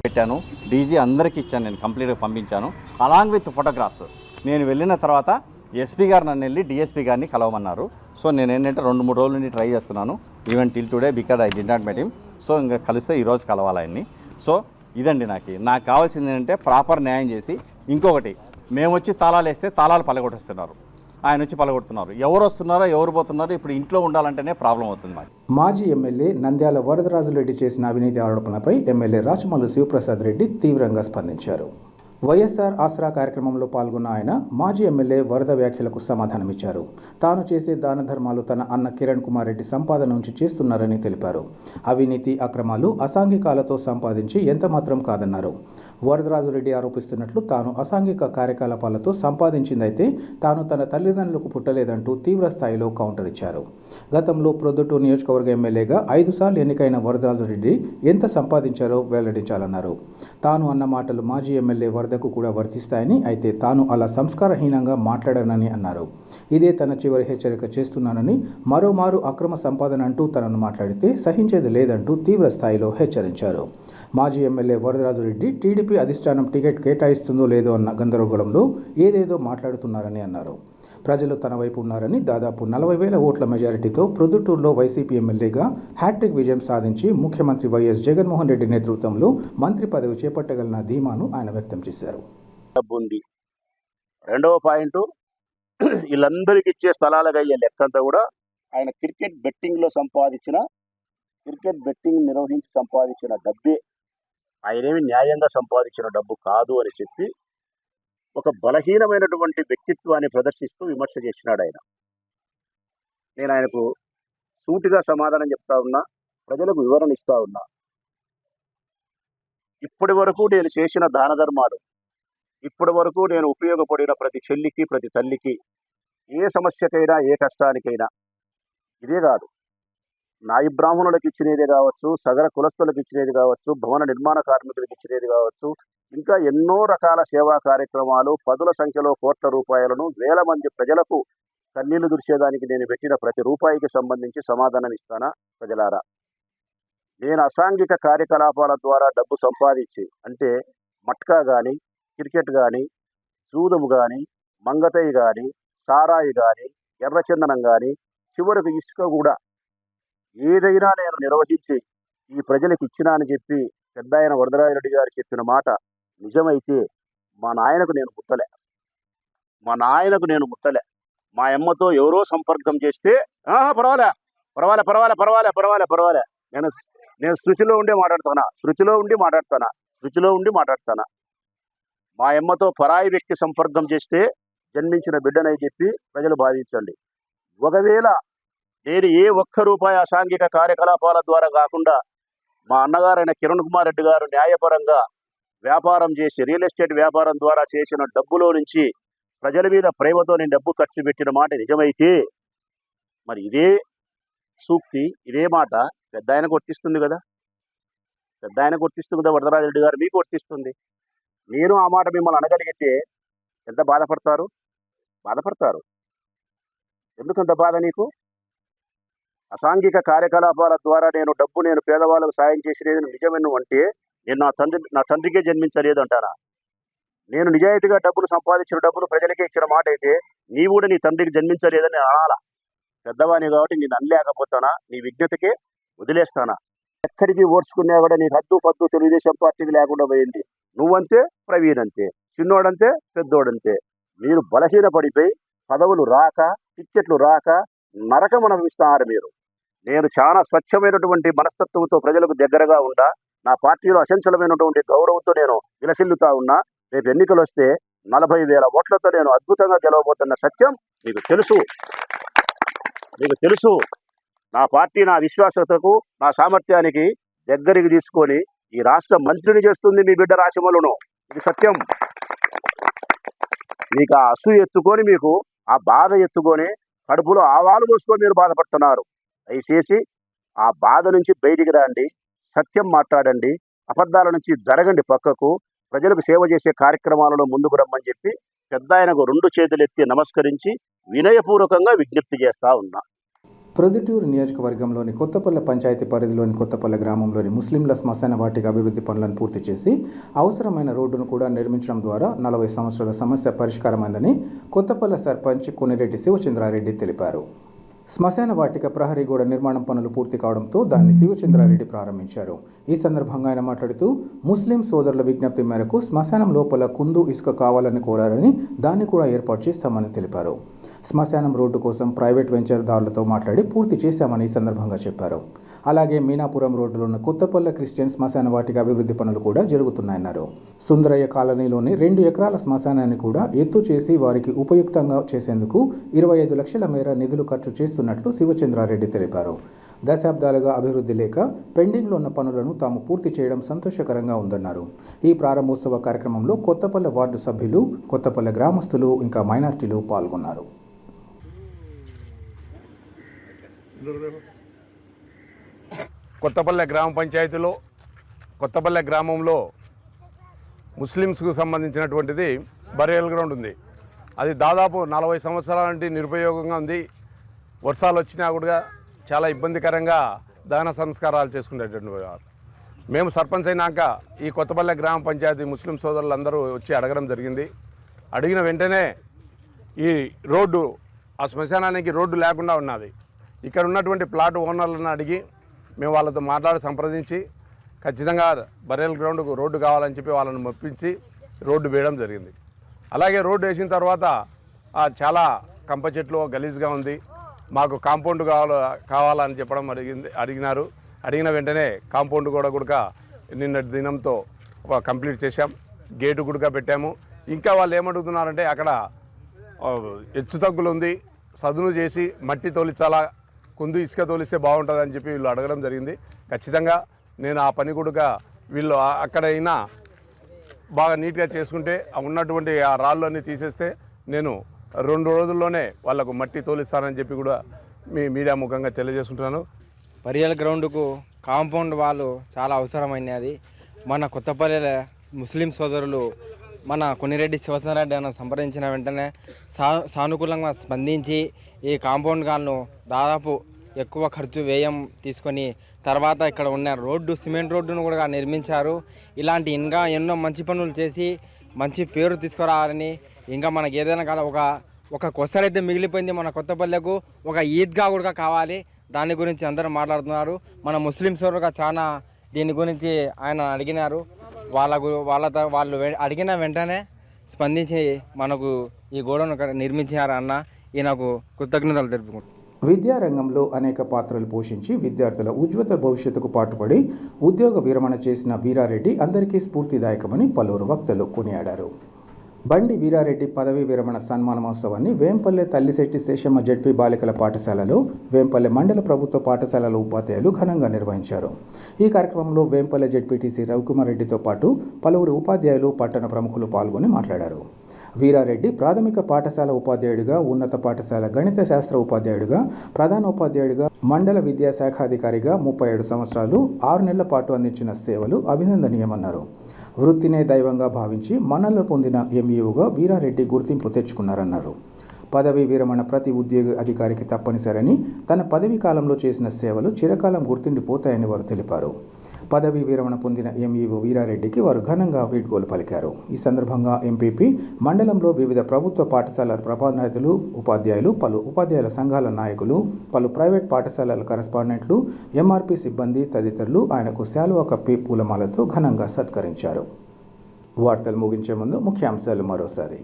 పెట్టాను. డీజీ అందరికీ ఇచ్చాను, నేను కంప్లీట్గా పంపించాను అలాంగ్ విత్ ఫోటోగ్రాఫ్స్. నేను వెళ్ళిన తర్వాత ఎస్పీ గారు నన్ను వెళ్ళి డిఎస్పీ గారిని కలవమన్నారు. సో నేను ఏంటంటే 2-3 రోజుల నుండి ట్రై చేస్తున్నాను, even till today because I did not met him. So ఇంకా కలిస్తే ఈరోజు కలవాలి ఆయన్ని. సో ఇదండి నాకు కావాల్సింది ఏంటంటే ప్రాపర్ న్యాయం చేసి. ఇంకొకటి, మేము వచ్చి తాళాలు వేస్తే తాళాలు పలగొట్టేస్తున్నారు, ఆయన వచ్చి పలగొడుతున్నారు. ఎవరు వస్తున్నారో ఎవరు పోతున్నారో ఇప్పుడు ఇంట్లో ఉండాలంటేనే ప్రాబ్లం అవుతుంది మాకు. మాజీ ఎమ్మెల్యే నంద్యాల వరదరాజురెడ్డి చేసిన అవినీతి ఆరోపణలపై ఎమ్మెల్యే రాచమల్లు శివప్రసాద్ రెడ్డి తీవ్రంగా స్పందించారు. వైఎస్ఆర్ ఆసరా కార్యక్రమంలో పాల్గొన్న ఆయన మాజీ ఎమ్మెల్యే వరద వ్యాఖ్యలకు సమాధానమిచ్చారు. తాను చేసే దాన ధర్మాలు తన అన్న కిరణ్ కుమార్ రెడ్డి సంపాదన నుంచి చేస్తున్నారని తెలిపారు. అవినీతి అక్రమాలు అసాంఘికాలతో సంపాదించి ఎంతమాత్రం కాదన్నారు. వరదరాజురెడ్డి ఆరోపిస్తున్నట్లు తాను అసాంఘిక కార్యకలాపాలతో సంపాదించిందైతే తాను తన తల్లిదండ్రులకు పుట్టలేదంటూ తీవ్ర స్థాయిలో కౌంటర్ ఇచ్చారు. గతంలో ప్రొద్దుటూరు నియోజకవర్గ ఎమ్మెల్యేగా 5 సార్లు ఎన్నికైన వరదరాజురెడ్డి ఎంత సంపాదించారో వెల్లడించాలన్నారు. తాను అన్న మాటలు మాజీ ఎమ్మెల్యే వరదకు కూడా వర్తిస్తాయని, అయితే తాను అలా సంస్కారహీనంగా మాట్లాడానని అన్నారు. ఇదే తన చివరి హెచ్చరిక చేస్తున్నానని, మరోమారు అక్రమ సంపాదన అంటూ తనను మాట్లాడితే సహించేది లేదంటూ తీవ్ర స్థాయిలో హెచ్చరించారు. మాజీ ఎమ్మెల్యే వరదరాజురెడ్డి టీడీపీ అధిష్టానం టికెట్ కేటాయిస్తుందో లేదో అన్న గందరగోళంలో ఏదేదో మాట్లాడుతున్నారని అన్నారు. ప్రజలు తన వైపు ఉన్నారని, దాదాపు 40,000 ఓట్ల మెజారిటీతో ప్రొద్దుటూరులో వైసీపీ ఎమ్మెల్యేగా హ్యాట్రిక్ విజయం సాధించి ముఖ్యమంత్రి వైఎస్ జగన్మోహన్ రెడ్డి నేతృత్వంలో మంత్రి పదవి చేపట్టగలన ధీమాను ఆయన వ్యక్తం చేశారు. రెండవ పాయింట్, వీళ్ళందరికీ ఇచ్చే స్థలాలుగా అయ్యే లెక్కంతా కూడా ఆయన క్రికెట్ బెట్టింగ్ నిర్వహించి సంపాదించిన డబ్బే. ఆయనేమి న్యాయంగా సంపాదించిన డబ్బు కాదు అని చెప్పి ఒక బలహీనమైనటువంటి వ్యక్తిత్వాన్ని ప్రదర్శిస్తూ విమర్శ చేసినాడు ఆయన. నేను ఆయనకు సూటిగా సమాధానం చెప్తా ఉన్నా, ప్రజలకు వివరణ ఇస్తా ఉన్నా. ఇప్పటి వరకు నేను చేసిన దాన ధర్మాలు, ఇప్పటి వరకు నేను ఉపయోగపడిన ప్రతి చెల్లికి, ప్రతి తల్లికి, ఏ సమస్యకైనా, ఏ కష్టానికైనా, ఇదే కాదు, నాయి బ్రాహ్మణులకు ఇచ్చినది కావచ్చు, సగర కులస్తులకు ఇచ్చినది కావచ్చు, భవన నిర్మాణ కార్మికులకు ఇచ్చినది కావచ్చు, ఇంకా ఎన్నో రకాల సేవా కార్యక్రమాలు, పదుల సంఖ్యలో కోట్ల రూపాయలను, వేల మంది ప్రజలకు కన్నీళ్లు దుర్చేదానికి నేను పెట్టిన ప్రతి రూపాయికి సంబంధించి సమాధానం ఇస్తానా ప్రజలారా? నేను అసాంఘిక కార్యకలాపాల ద్వారా డబ్బు సంపాదించి, అంటే మట్కా కానీ, క్రికెట్ కానీ, జూదము కానీ, మంగతయ్య కానీ, సారాయి కానీ, ఎర్రచందనం కానీ, చివరకు ఇసుక కూడా ఏదైనా నేను నిర్వహించి ఈ ప్రజలకు ఇచ్చినా అని చెప్పి పెద్ద ఆయన వరదరాజరెడ్డి గారు చెప్పిన మాట నిజమైతే మా నాయనకు నేను ముట్టలే. మా అమ్మతో ఎవరో సంపర్కం చేస్తే పర్వాలే నేను శృతిలో ఉండి మాట్లాడతానా. మా అమ్మతో పరాయి వ్యక్తి సంపర్కం చేస్తే జన్మించిన బిడ్డనని చెప్పి ప్రజలు భావించండి. ఒకవేళ నేను ఏ ఒక్క రూపాయి అసాంఘిక కార్యకలాపాల ద్వారా కాకుండా మా అన్నగారైన కిరణ్ కుమార్ రెడ్డి గారు న్యాయపరంగా వ్యాపారం చేసి, రియల్ ఎస్టేట్ వ్యాపారం ద్వారా చేసిన డబ్బులో నుంచి ప్రజల మీద ప్రేమతో నేను డబ్బు ఖర్చు పెట్టిన మాట నిజమైతే, మరి ఇదే సూక్తి, ఇదే మాట పెద్ద ఆయనకు వర్తిస్తుంది కదా వరదరాజరెడ్డి గారు మీకు వర్తిస్తుంది. నేను ఆ మాట మిమ్మల్ని అనగలిగితే ఎంత బాధపడతారు? ఎందుకంత బాధ నీకు? అసాంఘిక కార్యకలాపాల ద్వారా నేను పేదవాళ్ళకు సాయం చేసినది నిజమేను అంటే నేను నా తండ్రికే జన్మించలేదు అంటారా? నేను నిజాయితీగా డబ్బులు సంపాదించిన డబ్బులు ప్రజలకే ఇచ్చిన మాట అయితే నీవు కూడా నీ తండ్రికి జన్మించలేదని నేను అనాలా? పెద్దవాణి కాబట్టి నేను అనలేకపోతానా? నీ విజ్ఞతకే వదిలేస్తానా? ఎక్కడికి ఓడ్చుకున్నా కూడా నీకు హద్దు పద్దు తెలుగుదేశం పార్టీకి లేకుండా పోయింది. నువ్వంతే, ప్రవీణ్ అంతే, చిన్నోడంతే, పెద్దోడంతే. మీరు బలహీనపడిపోయి పదవులు రాక, టిక్కెట్లు రాక నరకం అనుభవిస్తున్నారు మీరు. నేను చాలా స్వచ్ఛమైనటువంటి మనస్తత్వంతో ప్రజలకు దగ్గరగా ఉండా, నా పార్టీలో అసంచలమైనటువంటి గౌరవంతో నేను విలసిల్లుతా ఉన్నా. రేపు ఎన్నికలు వస్తే 40,000 ఓట్లతో నేను అద్భుతంగా గెలవబోతున్న సత్యం మీకు తెలుసు. నా పార్టీ నా విశ్వాసతకు, నా సామర్థ్యానికి దగ్గరికి తీసుకొని ఈ రాష్ట్ర మంత్రిని చేస్తుంది మీ బిడ్డ రాశిమలును. ఇది సత్యం. మీకు ఆ అసూయ ఎత్తుకొని, మీకు ఆ బాధ ఎత్తుకొని, కడుపులో ఆవాలు పోసుకొని మీరు బాధపడుతున్నారు. దయచేసి ఆ బాధ నుంచి బయటికి రండి, సత్యం మాట్లాడండి, అబద్ధాల నుంచి జరగండి పక్కకు, ప్రజలకు సేవ చేసే కార్యక్రమాలలో ముందుకు రమ్మని చెప్పి పెద్ద ఆయనకు 2 చేతులెత్తి నమస్కరించి వినయపూర్వకంగా విజ్ఞప్తి చేస్తా ఉన్నా. ప్రొద్దుటూరు నియోజకవర్గంలోని కొత్తపల్లె పంచాయతీ పరిధిలోని కొత్తపల్లె గ్రామంలోని ముస్లింల శ్మశాన వాటిక అభివృద్ధి పనులను పూర్తి చేసి అవసరమైన రోడ్డును కూడా నిర్మించడం ద్వారా 40 సంవత్సరాల సమస్య పరిష్కారమైందని కొత్తపల్లె సర్పంచ్ కొనిరెడ్డి శివచంద్రారెడ్డి తెలిపారు. శ్మశాన వాటిక ప్రహరీ గోడ నిర్మాణం పనులు పూర్తి కావడంతో దాన్ని శివచంద్రారెడ్డి ప్రారంభించారు. ఈ సందర్భంగా ఆయన మాట్లాడుతూ ముస్లిం సోదరుల విజ్ఞప్తి మేరకు శ్మశానం లోపల కుందు ఇసుక కావాలని కోరారని దాన్ని కూడా ఏర్పాటు చేస్తామని తెలిపారు. శ్మశానం రోడ్డు కోసం ప్రైవేట్ వెంచర్దారులతో మాట్లాడి పూర్తి చేశామని ఈ సందర్భంగా చెప్పారు. అలాగే మీనాపురం రోడ్డులో ఉన్న కొత్తపల్లె క్రిస్టియన్ శ్మశాన వాటిక అభివృద్ధి పనులు కూడా జరుగుతున్నాయన్నారు. సుందరయ్య కాలనీలోని 2 ఎకరాల శ్మశానాన్ని కూడా ఎత్తు చేసి వారికి ఉపయుక్తంగా చేసేందుకు 25 లక్షల మేర నిధులు ఖర్చు చేస్తున్నట్లు శివచంద్రారెడ్డి తెలిపారు. దశాబ్దాలుగా అభివృద్ధి లేక పెండింగ్లో ఉన్న పనులను తాము పూర్తి చేయడం సంతోషకరంగా ఉందన్నారు. ఈ ప్రారంభోత్సవ కార్యక్రమంలో కొత్తపల్లె వార్డు సభ్యులు, కొత్తపల్లె గ్రామస్తులు ఇంకా మైనార్టీలు పాల్గొన్నారు. కొత్తపల్లె గ్రామ పంచాయతీలో కొత్తపల్లె గ్రామంలో ముస్లిమ్స్కు సంబంధించినటువంటిది బరియల్ గ్రౌండ్ ఉంది. అది దాదాపు 40 సంవత్సరాల నుండి నిరుపయోగంగా ఉంది. వర్షాలు వచ్చినా కూడా చాలా ఇబ్బందికరంగా దహన సంస్కారాలు చేసుకునేటువంటి వారు. మేము సర్పంచ్ అయినాక ఈ కొత్తపల్లె గ్రామ పంచాయతీ ముస్లిం సోదరులందరూ వచ్చి అడగడం జరిగింది. అడిగిన వెంటనే ఈ రోడ్డు, ఆ శ్మశానానికి రోడ్డు లేకుండా ఉన్నది. ఇక్కడ ఉన్నటువంటి ప్లాట్ ఓనర్లను అడిగి మేము వాళ్ళతో మాట్లాడి సంప్రదించి ఖచ్చితంగా బరియల్ గ్రౌండ్కు రోడ్డు కావాలని చెప్పి వాళ్ళని మెప్పించి రోడ్డు వేయడం జరిగింది. అలాగే రోడ్డు వేసిన తర్వాత చాలా కంప చెట్లు గలీజ్గా ఉంది, మాకు కాంపౌండ్ కావాలని చెప్పడం అడిగినారు. అడిగిన వెంటనే కాంపౌండ్ కూడా నిన్నటి దినంతో కంప్లీట్ చేశాం, గేటు గుడిగా పెట్టాము. ఇంకా వాళ్ళు ఏమడుగుతున్నారంటే అక్కడ హెచ్చు తగ్గులు ఉంది, సదును చేసి మట్టి తోలించాలా, కుందు ఇసుక తోలిస్తే బాగుంటుందని చెప్పి వీళ్ళు అడగడం జరిగింది. ఖచ్చితంగా నేను ఆ పని కూడా వీళ్ళు అక్కడైనా బాగా నీట్గా చేసుకుంటే ఉన్నటువంటి ఆ రాళ్ళన్నీ తీసేస్తే నేను 2 రోజుల్లోనే వాళ్ళకు మట్టి తోలిస్తానని చెప్పి కూడా మీ మీడియా ముఖంగా తెలియజేసుకుంటున్నాను. బరియల్ గ్రౌండ్కు కాంపౌండ్ వాళ్ళు చాలా అవసరమైనది. మన కొత్తపల్లి ముస్లిం సోదరులు మన కొన్నిరెడ్డి శివసేనారెడ్డి అన్న సంప్రదించిన వెంటనే సానుకూలంగా స్పందించి ఈ కాంపౌండ్ గాలను దాదాపు ఎక్కువ ఖర్చు వ్యయం తీసుకొని తర్వాత ఇక్కడ ఉన్న రోడ్డు సిమెంట్ రోడ్డును కూడా నిర్మించారు. ఇలాంటి ఇంకా ఎన్నో మంచి పనులు చేసి మంచి పేరు తీసుకురావాలని, ఇంకా మనకి ఏదైనా కాదు ఒక కొసరైతే మిగిలిపోయింది మన కొత్తపల్లెకు, ఒక ఈద్గా కూడా కావాలి. దాని గురించి అందరూ మాట్లాడుతున్నారు. మన ముస్లిం సోదరుగా చాలా దీని గురించి ఆయన అడిగినారు. వాళ్ళు అడిగిన వెంటనే స్పందించి మనకు ఈ గోడను నిర్మించారన్న ఈయనకు కృతజ్ఞతలు తెలుపుకుంటున్నాను. విద్యారంగంలో అనేక పాత్రలు పోషించి విద్యార్థుల ఉజ్వల భవిష్యత్తుకు పాటుపడి ఉద్యోగ విరమణ చేసిన వీరారెడ్డి అందరికీ స్ఫూర్తిదాయకమని పలువురు వక్తలు కొనియాడారు. బండి వీరారెడ్డి పదవీ విరమణ సన్మాన మహోత్సవాన్ని వేంపల్లె తల్లిశెట్టి శేషమ్మ జడ్పీ బాలికల పాఠశాలలో వేంపల్లె మండల ప్రభుత్వ పాఠశాలల ఉపాధ్యాయులు ఘనంగా నిర్వహించారు. ఈ కార్యక్రమంలో వేంపల్లె జడ్పీటీసీ రవికుమార్ రెడ్డితో పాటు పలువురు ఉపాధ్యాయులు, పట్టణ ప్రముఖులు పాల్గొని మాట్లాడారు. వీరారెడ్డి ప్రాథమిక పాఠశాల ఉపాధ్యాయుడిగా, ఉన్నత పాఠశాల గణిత శాస్త్ర ఉపాధ్యాయుడిగా, ప్రధానోపాధ్యాయుడిగా, మండల విద్యాశాఖాధికారిగా 37 సంవత్సరాలు 6 నెలల పాటు అందించిన సేవలు అభినందనీయమన్నారు. వృత్తినే దైవంగా భావించి మన్ననలు పొందిన ఎంఈఓగా వీరారెడ్డి గుర్తింపు తెచ్చుకున్నారన్నారు. పదవీ విరమణ ప్రతి ఉద్యోగ అధికారికి తప్పనిసరని, తన పదవీ కాలంలో చేసిన సేవలు చిరకాలం గుర్తుండిపోతాయని వారు తెలిపారు. పదవీ విరమణ పొందిన ఎంఈఓ వీరారెడ్డికి వారు ఘనంగా వీడ్కోలు పలికారు. ఈ సందర్భంగా ఎంపీపీ, మండలంలో వివిధ ప్రభుత్వ పాఠశాలల ప్రధానాధికారులు, ఉపాధ్యాయులు, పలు ఉపాధ్యాయుల సంఘాల నాయకులు, పలు ప్రైవేట్ పాఠశాలల కరెస్పాండెంట్లు, ఎంఆర్పీ సిబ్బంది తదితరులు ఆయనకు శాలువా కప్పి పూలమాలతో ఘనంగా సత్కరించారు. వార్తలు ముగించే ముందు ముఖ్యాంశాలు మరోసారి.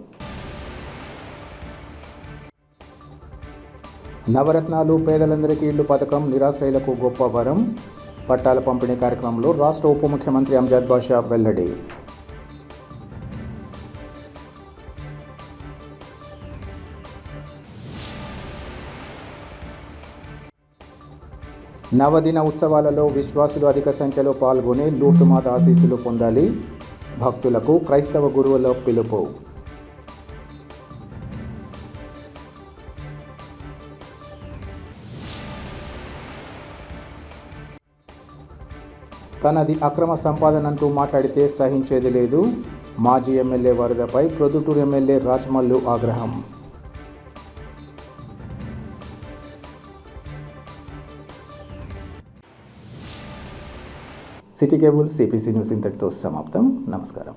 నవరత్నాలు పేదలందరికీ ఇళ్లు పథకం నిరాశ్రయులకు గొప్ప వరం. పట్టాల పంపిణీ కార్యక్రమంలో రాష్ట్ర ఉప ముఖ్యమంత్రి అంజద్ బాషా వెల్లడి. నవదిన ఉత్సవాలలో విశ్వాసులు అధిక సంఖ్యలో పాల్గొని లూటుమాత ఆశీస్సులు పొందాలి. భక్తులకు క్రైస్తవ గురువుల పిలుపు. తనది అక్రమ సంపాదనంటూ మాట్లాడితే సహించేది లేదు. మాజీ ఎమ్మెల్యే వరదపై ప్రొద్దుటూరు ఎమ్మెల్యే రాజమల్లు ఆగ్రహం. సిటీ కేబుల్ సిపిసి న్యూస్ ఇంతటితో సమాప్తం. నమస్కారం.